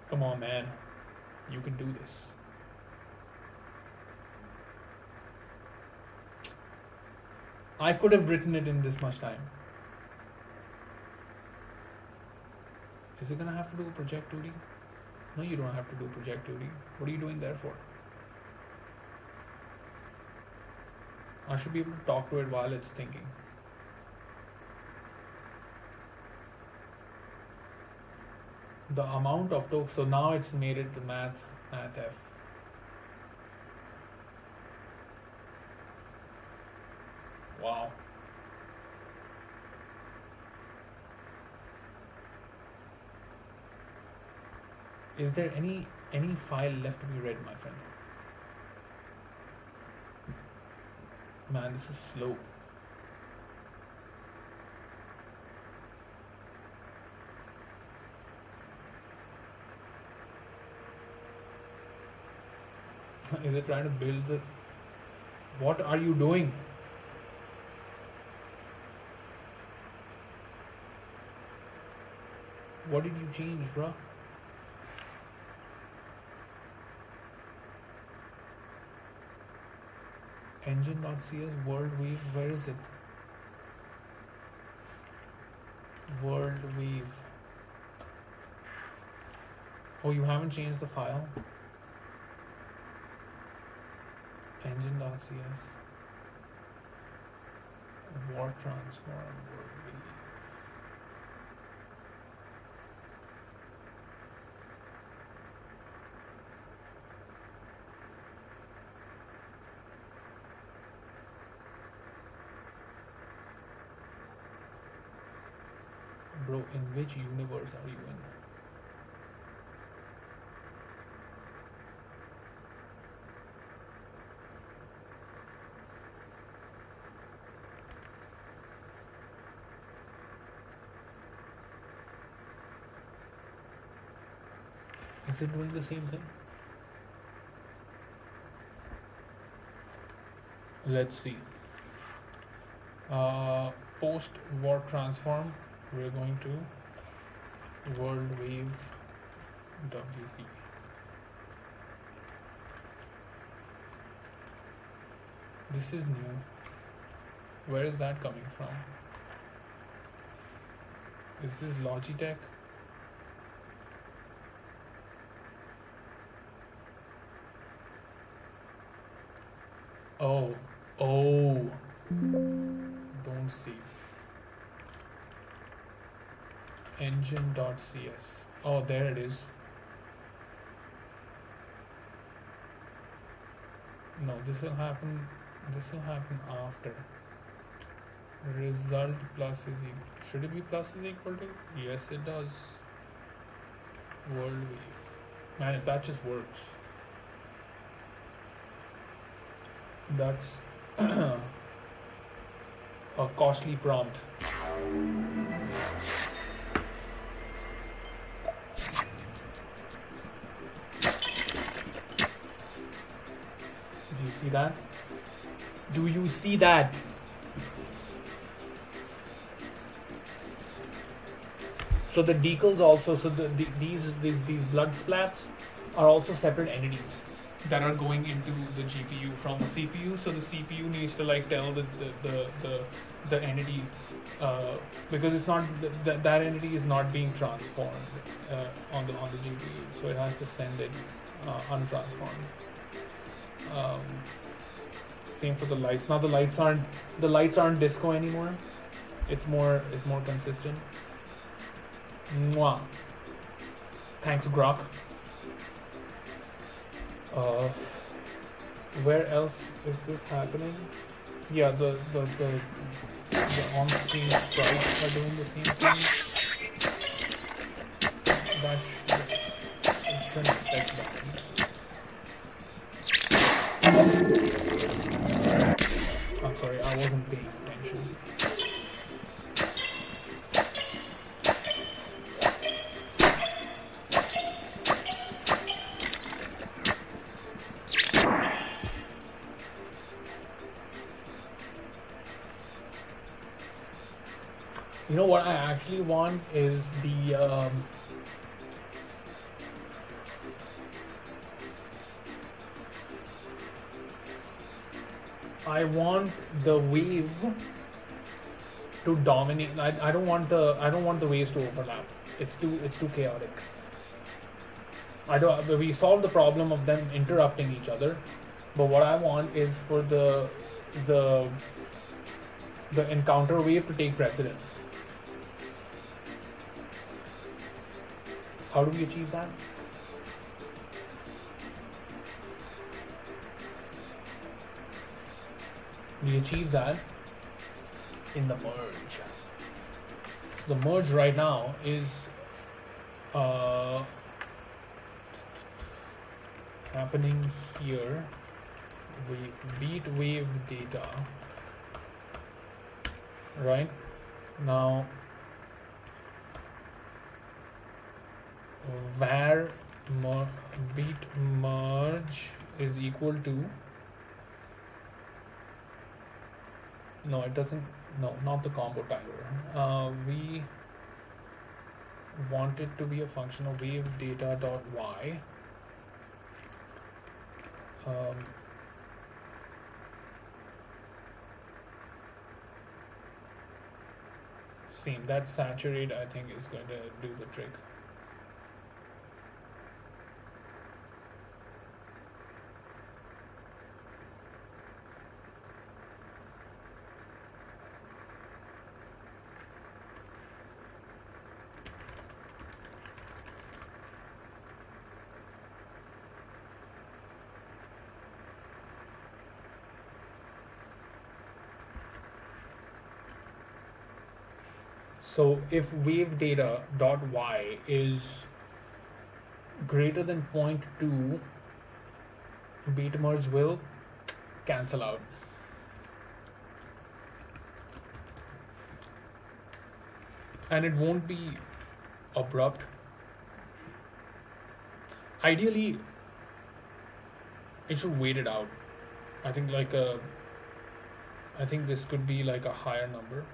Come on, man. You can do this. I could have written it in this much time. Is it gonna have to do project 2D? No, you don't have to do project 2D. What are you doing there for? I should be able to talk to it while it's thinking. The amount of tokens, so now it's made it to math F. Wow. Is there any file left to be read, my friend? Man, this is slow. Is it trying to build the... What are you doing? What did you change, bruh? Engine.cs world wave, where is it? World wave. Oh, you haven't changed the file? Engine.cs warp transform world wave. Bro, in which universe are you in? Is it doing the same thing? Let's see. Post warp transform. We're going to world wave WP. This is new. Where is that coming from? Is this Logitech? Oh, don't see. Engine.cs. Oh, there it is. No, this will happen after. Result plus is equal. Should it be plus is equal to? Yes, it does. World wave. Man, if that just works. That's a costly prompt. Do you see that? Do you see that? So the decals also, so these blood splats are also separate entities that are going into the GPU from the CPU. So the CPU needs to like tell the entity because it's not that entity is not being transformed on the GPU, so it has to send it untransformed. Same for the lights. Now the lights aren't disco anymore. It's more consistent. Mwah. Thanks, Grok. Where else is this happening? Yeah, the on-screen sprites are doing the same thing. That shouldn't affect that. I'm sorry, I wasn't paying attention. You know what I actually want is the I want the wave to dominate. I don't want the waves to overlap. It's too chaotic. We solved the problem of them interrupting each other, but what I want is for the encounter wave to take precedence. How do we achieve that? We achieve that in the merge. So the merge right now is happening here. We beat wave data. Right now, var beat merge is equal to, no, it doesn't, no, not the combo timer. We want it to be a function of wave data dot y. Same, that saturate I think is going to do the trick. So if wave data dot y is greater than 0.2, beat merge will cancel out. And it won't be abrupt. Ideally, it should wait it out. I think like I think this could be like a higher number.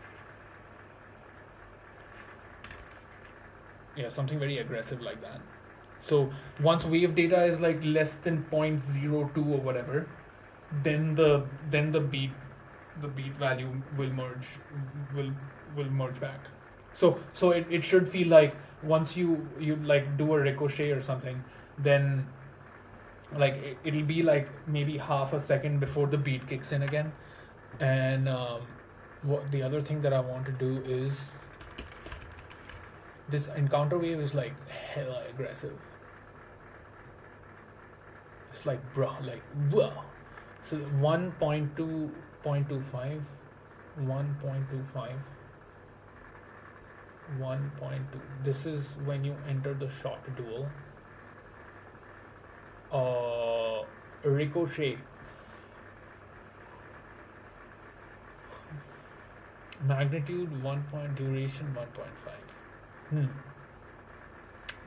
Yeah, something very aggressive like that. So once wave data is like less than 0.02 or whatever, then the beat value will will merge back. So it should feel like once you like do a ricochet or something, then like it'll be like maybe half a second before the beat kicks in again. And what the other thing that I want to do is this encounter wave is like hella aggressive. It's like bruh, like wow. So 1.2, 0.25, 1.25, 1.2. This is when you enter the shot duel. Ricochet. Magnitude 1 point, duration 1.5.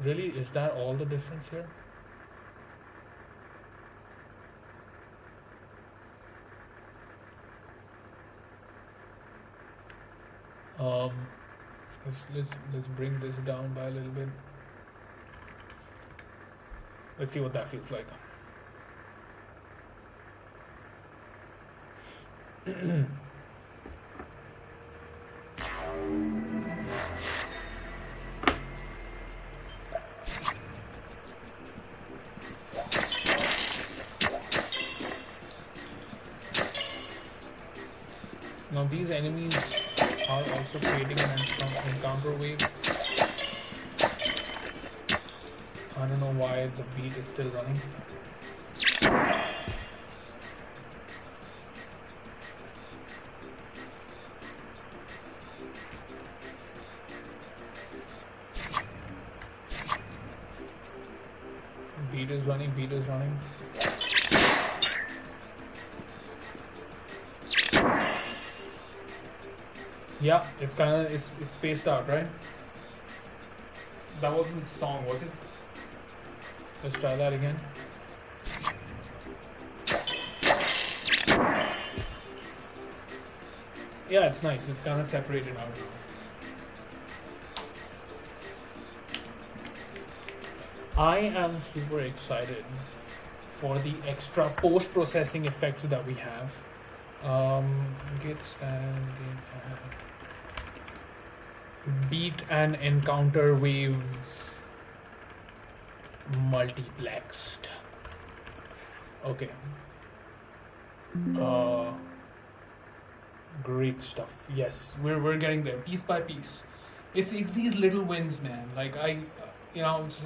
Really, is that all the difference here? Let's bring this down by a little bit. Let's see what that feels like. Now these enemies are also creating an encounter wave. I don't know why the beat is still running. Beat is running, beat is running. Yeah, it's spaced out, right? That wasn't song, was it? Let's try that again. Yeah, it's nice. It's kind of separated out now. I am super excited for the extra post-processing effects that we have. Git stands, beat and encounter waves multiplexed. Okay. Great stuff. Yes, we're getting there piece by piece. It's these little wins, man. Like it's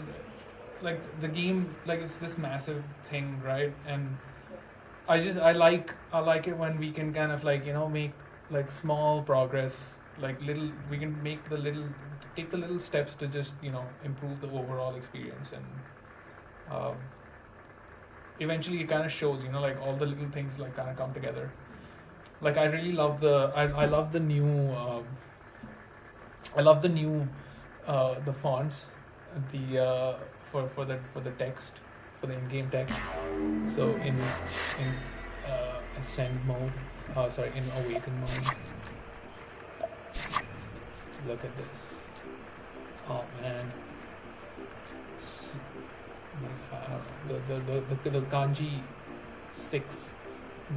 like the game, like it's this massive thing, right? And I like it when we can kind of like make like small progress, like little we can take the little steps to just improve the overall experience, and eventually it kind of shows, like all the little things like kind of come together. Like I really love I love the new the fonts, the for the text, for the in-game text. So in ascend mode, in awaken mode. Look at this. Oh man. The kanji 6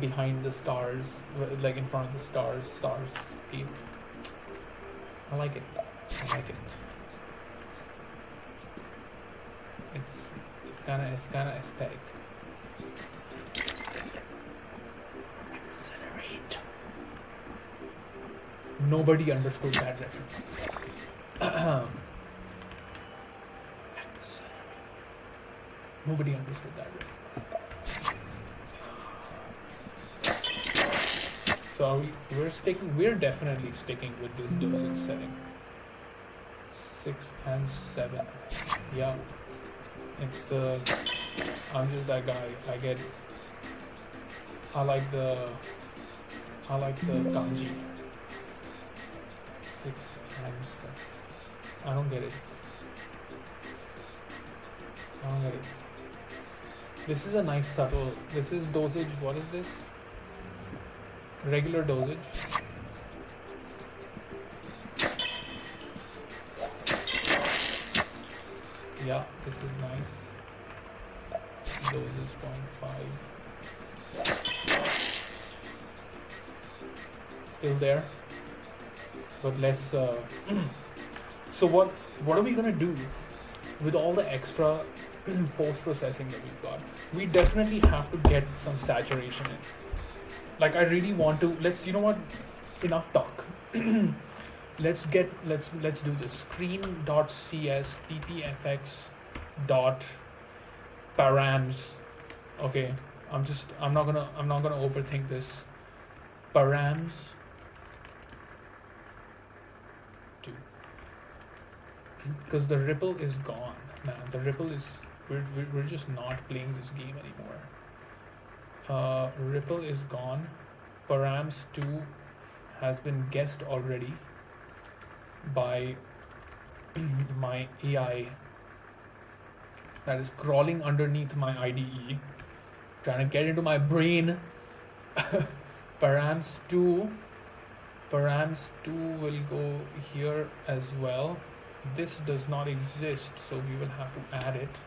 behind the stars, like in front of the stars deep. I like it. It's kind of aesthetic. Accelerate. Nobody understood that reference. Accelerate. Nobody understood that reference. So we're definitely sticking with this dosage setting. 6 and 7. Yeah. I'm just that guy. I like the kanji. 6 and 7. I don't get it. This is a nice subtle. This is dosage. What is this? regular dosage. Yeah, this is nice. Dosage 0.5. Still there, but less. So what are we gonna do with all the extra post-processing that we've got? We definitely have to get some saturation in. Like I really want to. You know what? Enough talk. let's do this. Screen.cs ppfx dot params. Okay, I'm not gonna overthink this. Params 2, because the ripple is gone, man. The ripple is we're just not playing this game anymore. Ripple is gone. Params 2 has been guessed already by my AI that is crawling underneath my IDE, trying to get into my brain. Params 2 will go here as well. This does not exist, so we will have to add it.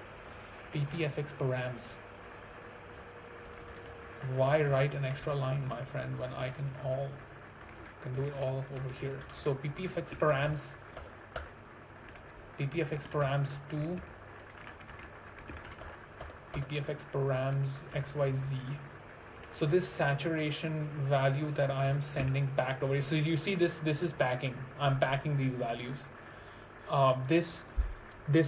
ppfx params. Why write an extra line, my friend, when I can do it all over here? So ppfx params 2, ppfx params xyz. So this saturation value that I am sending back over. So you see this is packing. I'm packing these values. This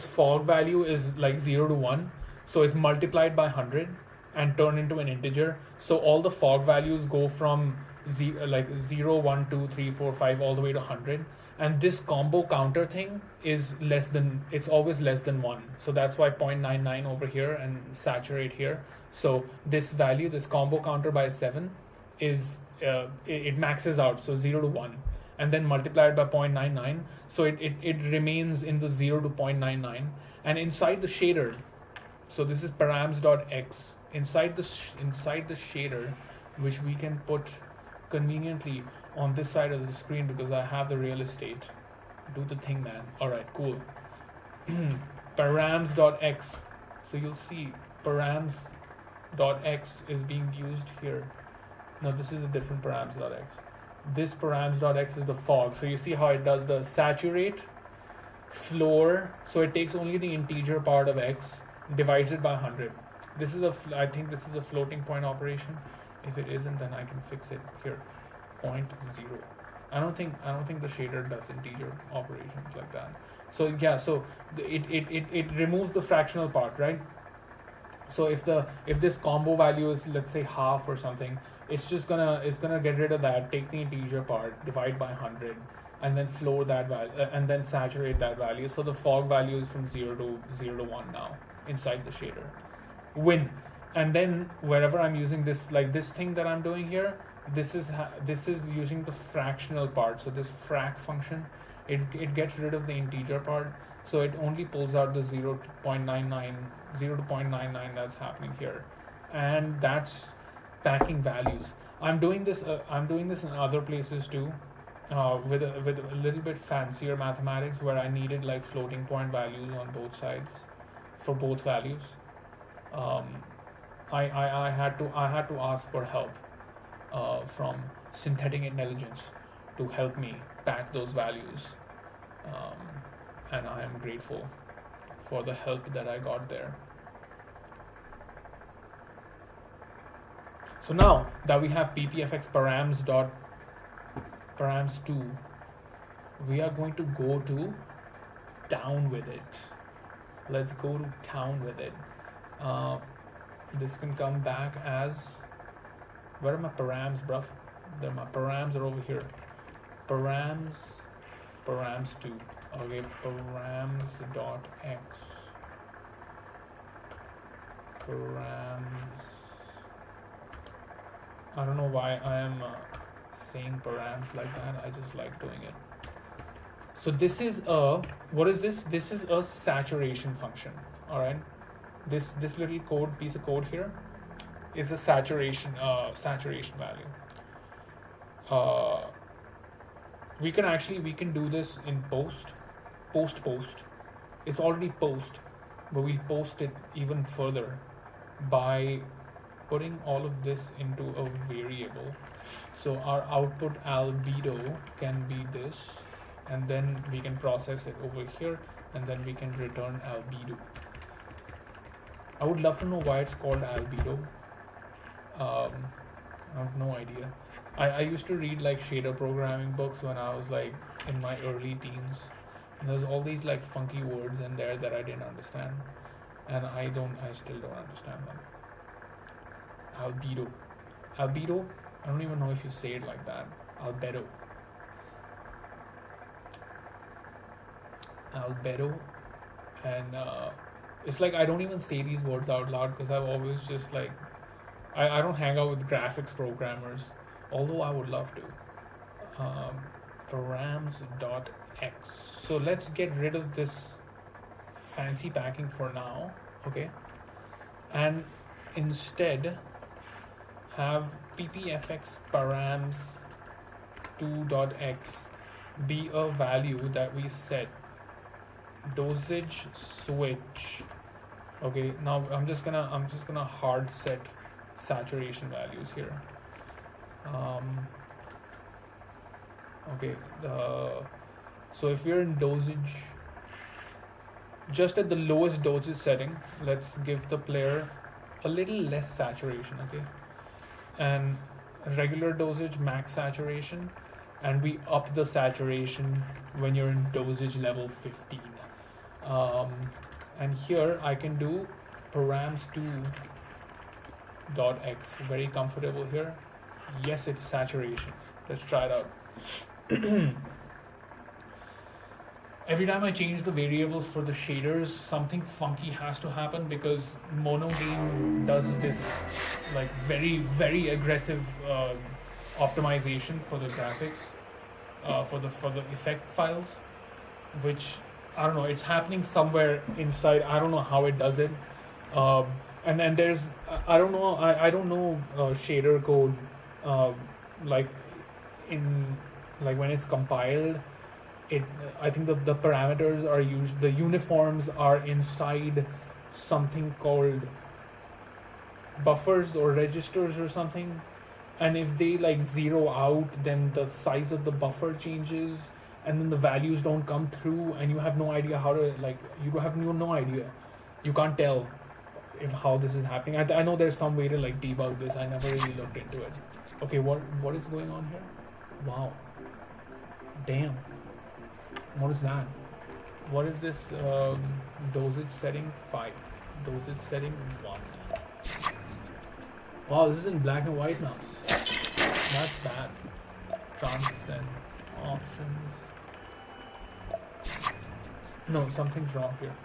fog value is like 0 to 1, so it's multiplied by 100 and turned into an integer. So all the fog values go from 0, 1, 2, 3, 4, 5 all the way to 100. And this combo counter thing is it's always less than 1. So that's why 0.99 over here and saturate here. So this value, this combo counter by 7 is it maxes out, so 0 to 1, and then multiplied by 0.99, so it remains in the 0 to 0.99. And inside the shader, so this is params.x, inside the shader, which we can put conveniently on this side of the screen because I have the real estate. Do the thing, man. All right, cool. params.x, so you'll see params.x is being used here. No, this is a different params.x. This params.x is the fog. So you see how it does the saturate, floor. So it takes only the integer part of x, divides it by 100. This is I think this is a floating point operation. If it isn't, then I can fix it here. 0.0. I don't think the shader does integer operations like that. So yeah, so it removes the fractional part, right? So if this combo value is, let's say, half or something, it's gonna get rid of that, take the integer part, divide by 100, and then floor that value, and then saturate that value. So the fog value is from 0 to 1 now inside the shader. Win. And then wherever I'm using this, like this thing that I'm doing here, this is using the fractional part. So this frac function, it gets rid of the integer part, so it only pulls out the 0 to 0.99 that's happening here, and that's packing values. I'm doing this in other places too, with a little bit fancier mathematics where I needed like floating point values on both sides for both values. I had to ask for help from synthetic intelligence to help me pack those values, and I am grateful for the help that I got there. So now that we have ppfx params2, we are going to go to town with it. Let's go to town with it. This can come back as, where are my params, bruv? My params are over here. Params2. Okay, params.x. Params. I don't know why I am saying params like that. I just like doing it. So this is what is this? This is a saturation function. All right. This little piece of code here is a saturation value. uh, we can do this in post. It's already post, but we'll post it even further by putting all of this into a variable. So our output albedo can be this, and then we can process it over here, and then we can return albedo. I would love to know why it's called albedo. I have no idea. I used to read like shader programming books when I was like in my early teens. And there's all these like funky words in there that I didn't understand. And I still don't understand them. Albedo. Albedo? I don't even know if you say it like that. Albedo. Albedo. And it's like I don't even say these words out loud because I've always just like I don't hang out with graphics programmers, although I would love to. Params.x. So let's get rid of this fancy packing for now, okay? And instead have ppfx params 2.x be a value that we set dosage switch. Okay, now I'm just gonna hard set saturation values here. Okay, so if we're in dosage, just at the lowest dosage setting, let's give the player a little less saturation, okay? And regular dosage, max saturation, and we up the saturation when you're in dosage level 15. And here I can do params2.x, very comfortable here. Yes, it's saturation. Let's try it out. Every time I change the variables for the shaders, something funky has to happen because monogame does this like very aggressive optimization for the graphics, for the effect files, which I don't know. It's happening somewhere inside. I don't know how it does it. And then there's I don't know. I don't know shader code like in like when it's compiled. I think the parameters are used, the uniforms are inside something called buffers or registers or something, and if they like zero out, then the size of the buffer changes, and then the values don't come through, and you have no idea how to no idea, you can't tell if how this is happening. I know there's some way to like debug this. I never really looked into it. Okay, what is going on here? Wow, damn. What is that? What is this dosage setting 5? Dosage setting 1. Wow, this is in black and white now. That's bad. Transcend options. No, something's wrong here.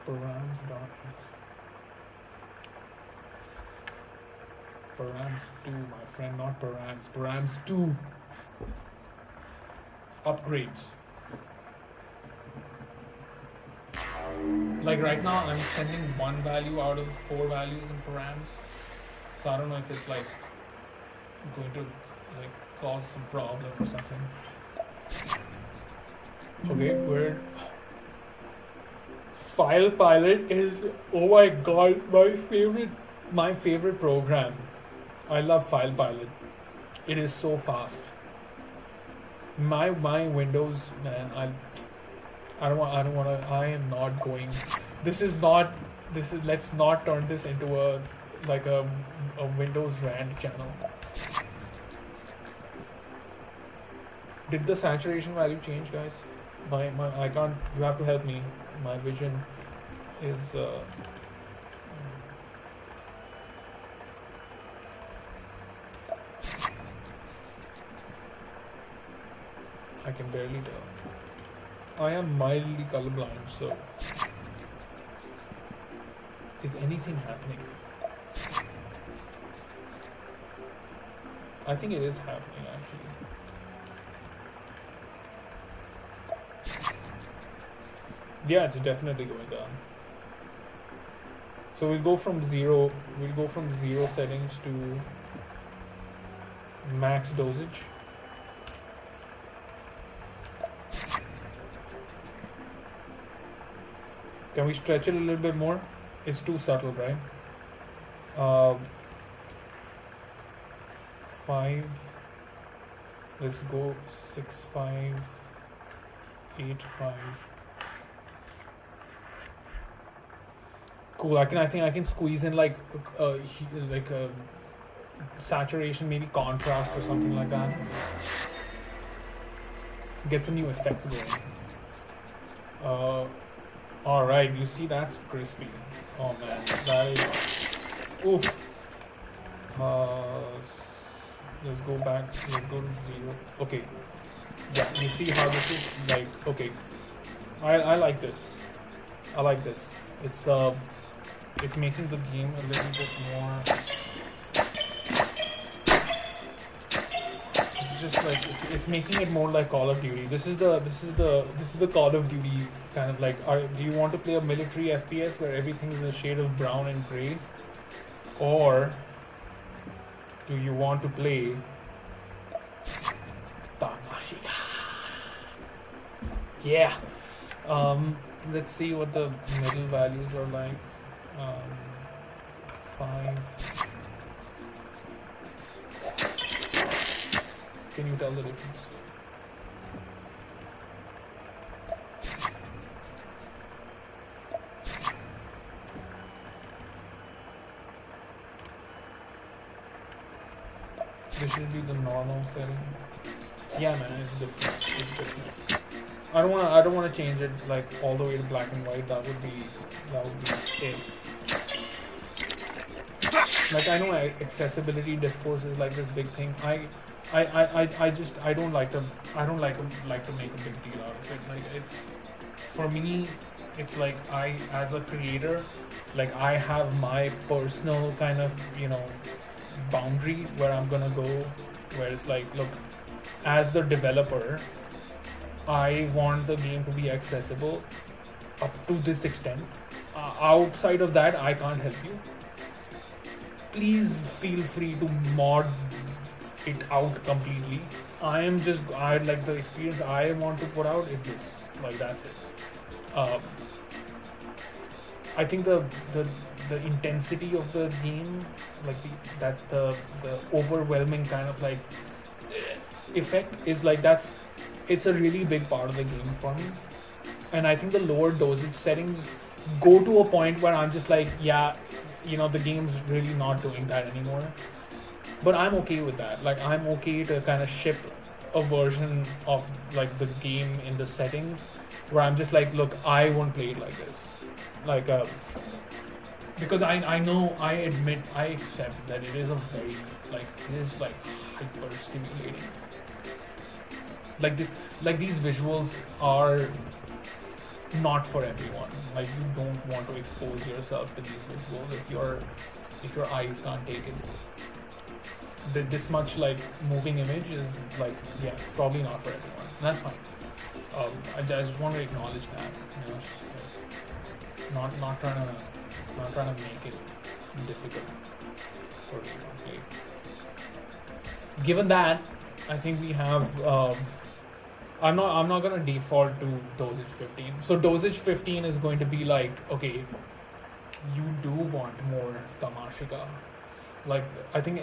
Params.x. Params 2, my friend, not params. Params 2. Upgrades. Like right now I'm sending one value out of 4 values in params, so I don't know if it's like going to like cause some problem or something. Okay, we're File Pilot is, oh my god, my favorite program. I love File Pilot. It is so fast. My Windows, man, I am not going. Let's not turn this into a Windows rant channel. Did the saturation value change, guys? I can't, you have to help me. My vision is I can barely tell. I am mildly colorblind, so is anything happening? I think it is happening actually. Yeah, it's definitely going down. So we'll go from zero settings to Max dosage. Can we stretch it a little bit more? It's too subtle, right? 5. Let's go 6, 5, 8, 5. Cool. I think I can squeeze in like a saturation, maybe contrast or something like that. Get some new effects going. All right. You see, that's crispy. Oh man, that is. Oof. Let's go back. Let's go to 0. Okay. Yeah. You see how this is like? Okay. I like this. I like this. It's making the game a little bit more. It's just like it's making it more like Call of Duty. This is the Call of Duty kind of like. Do you want to play a military FPS where everything is a shade of brown and gray, or do you want to play tamashika? Yeah. Let's see what the middle values are like. 5. Can you tell the difference? This should be the normal setting. Yeah, man, it's different. It's different. I don't wanna change it like all the way to black and white. That would be it. Like I know accessibility discourse is like this big thing. I don't like to make a big deal out of it. Like it's for me, it's like I as a creator, like I have my personal kind of boundary where I'm gonna go, where it's like, look, as the developer, I want the game to be accessible up to this extent. Outside of that, I can't help you. Please feel free to mod it out completely. I like the experience I want to put out is this. Like that's it. I think the intensity of the game, like the overwhelming kind of like effect is like it's a really big part of the game for me. And I think the lower dosage settings go to a point where I'm just like, yeah, the game's really not doing that anymore. But I'm okay with that. Like I'm okay to kind of ship a version of like the game in the settings where I'm just like, look, I won't play it like this. Like because I know, I admit, I accept that it is a very it is like hyper stimulating. Like these visuals are not for everyone. Like you don't want to expose yourself to these visuals if your eyes can't take it. This much like moving image is like, yeah, probably not for everyone. And that's fine. I just want to acknowledge that. Just, not trying to make it difficult for everyone. Like, given that, I think we have. I'm not gonna default to dosage 15. So dosage 15 is going to be like, okay, you do want more tamashika. Like I think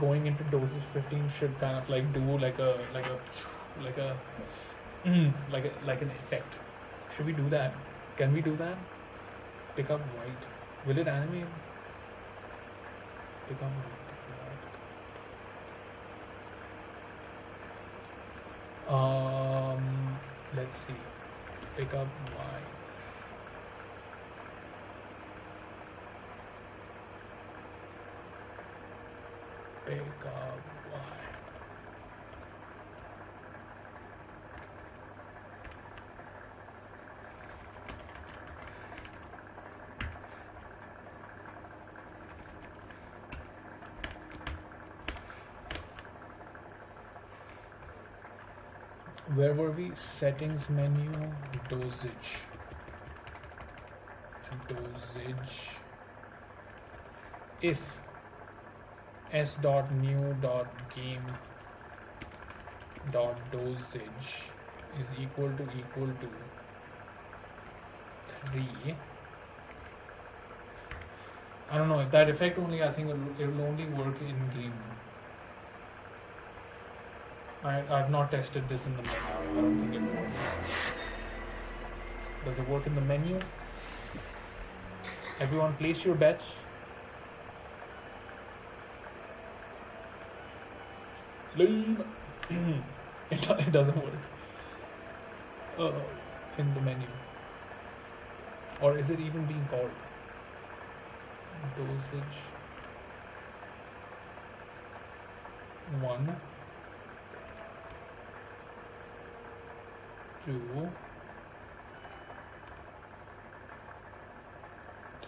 going into dosage 15 should kind of like do like an effect. Should we do that? Can we do that? Pick up white. Will it animate? Pick up white. Let's see. Pick up Y. Pick up Y. Where were we? Settings menu, dosage. If s.new.game.dosage is equal to 3. I don't know if that effect only. I think it'll only work in game. I've not tested this in the menu. I don't think it works. Does it work in the menu? Everyone, place your bets. Lame. It doesn't work in the menu. Or is it even being called? Dosage 1, 2,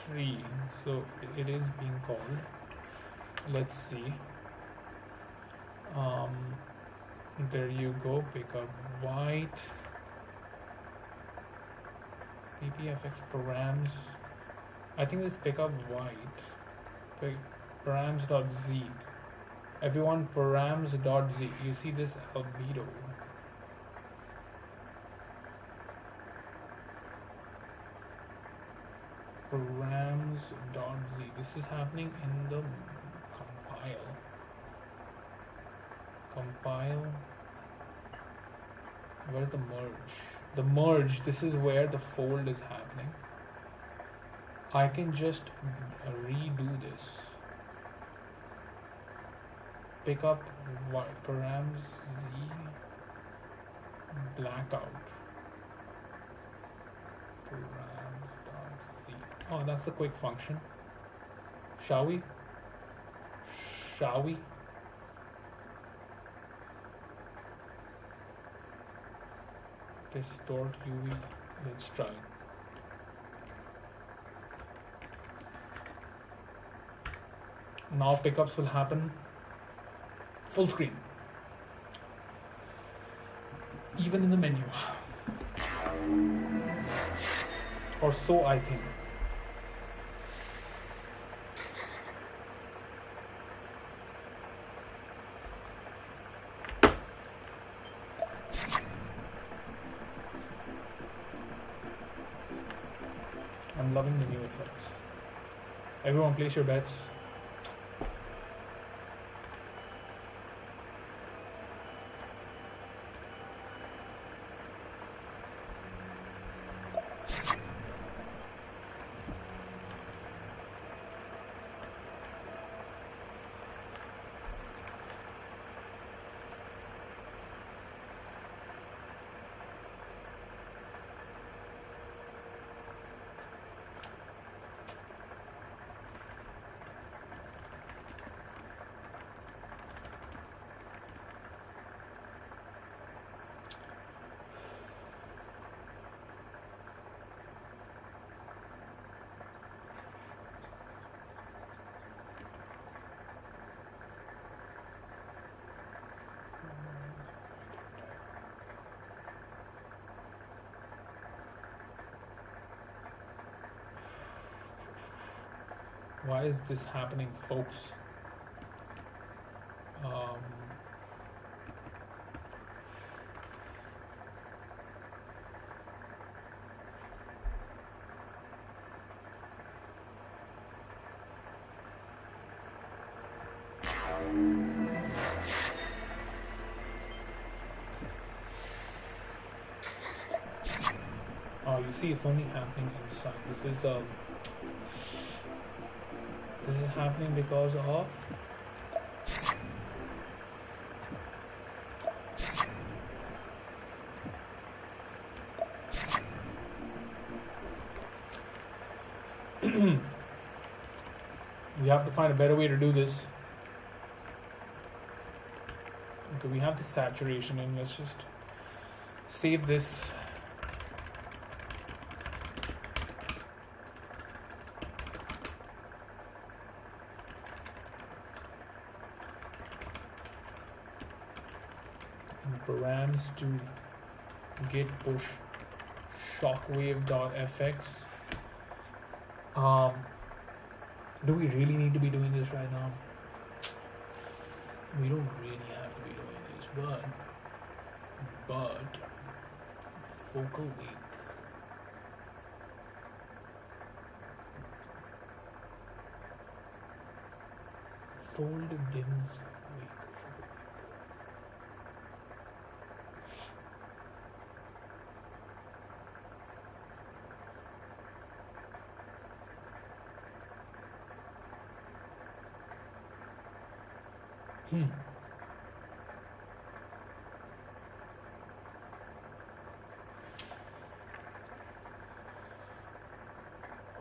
3. So it is being called. Let's see. There you go. Pick up white. PPFX params. I think this pick up white. Params.z. Everyone, params.z. You see this albedo. Params.z. This is happening in the compile. Where's the merge? The merge, this is where the fold is happening. I can just redo this. Pick up params z blackout. Params.z. Oh, that's a quick function. Shall we? Distort UV. Let's try. Now pickups will happen full screen, even in the menu, or so I think. I'm loving the new effects. Everyone, place your bets. Why is this happening, folks? Oh, you see, it's only happening inside. This is happening because of we have to find a better way to do this. Okay, we have the saturation, and let's just save this. Params to git push shockwave.fx. Do we really need to be doing this right now? We don't really have to be doing this, but focal week. Fold begins week.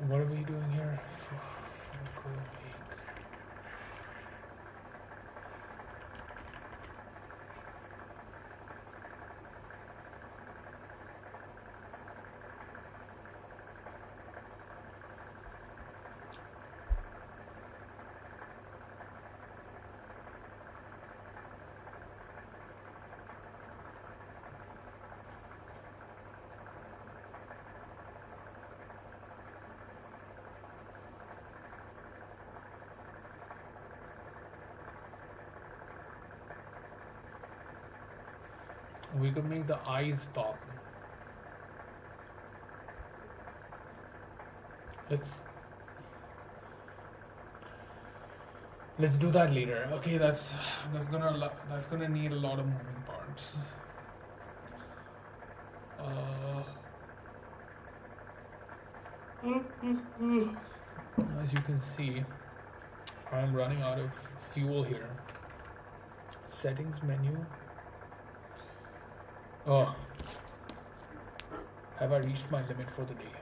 What are we doing here? Focal week. We could make the eyes pop. Let's do that later. Okay, that's gonna need a lot of moving parts. As you can see, I'm running out of fuel here. Settings menu. Oh, have I reached my limit for the day?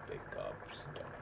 Pickups, CS.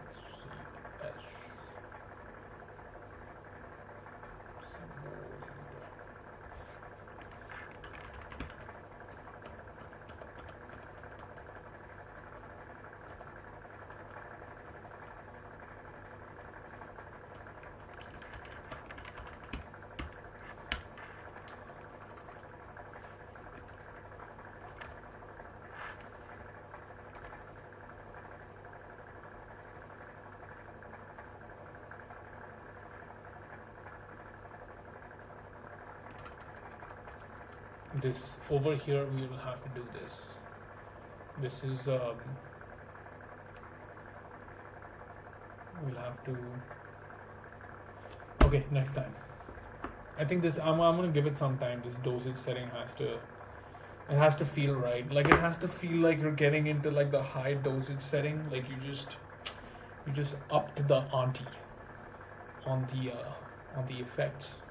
This over here, we will have to do this. This is we'll have to. Okay, next time. I think this. I'm gonna give it some time. This dosage setting has to. It has to feel right. Like it has to feel like you're getting into like the high dosage setting. Like you just upped the ante on the effects.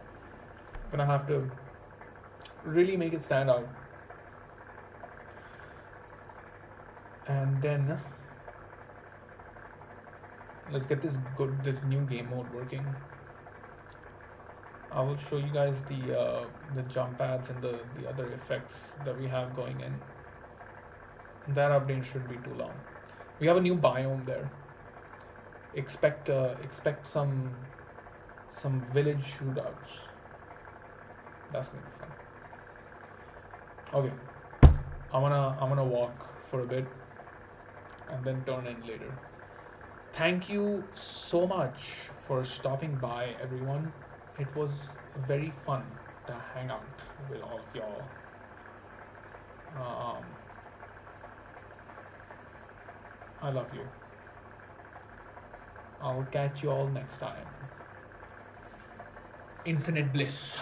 Gonna have to really make it stand out. And then let's get this new game mode working. I will show you guys the jump pads and the other effects that we have going in. That update shouldn't be too long. We have a new biome there. Expect some village shootouts. That's gonna be fun. Okay, I'm gonna walk for a bit and then turn in later. Thank you so much for stopping by, everyone. It was very fun to hang out with all of y'all. I love you. I'll catch you all next time. Infinite bliss.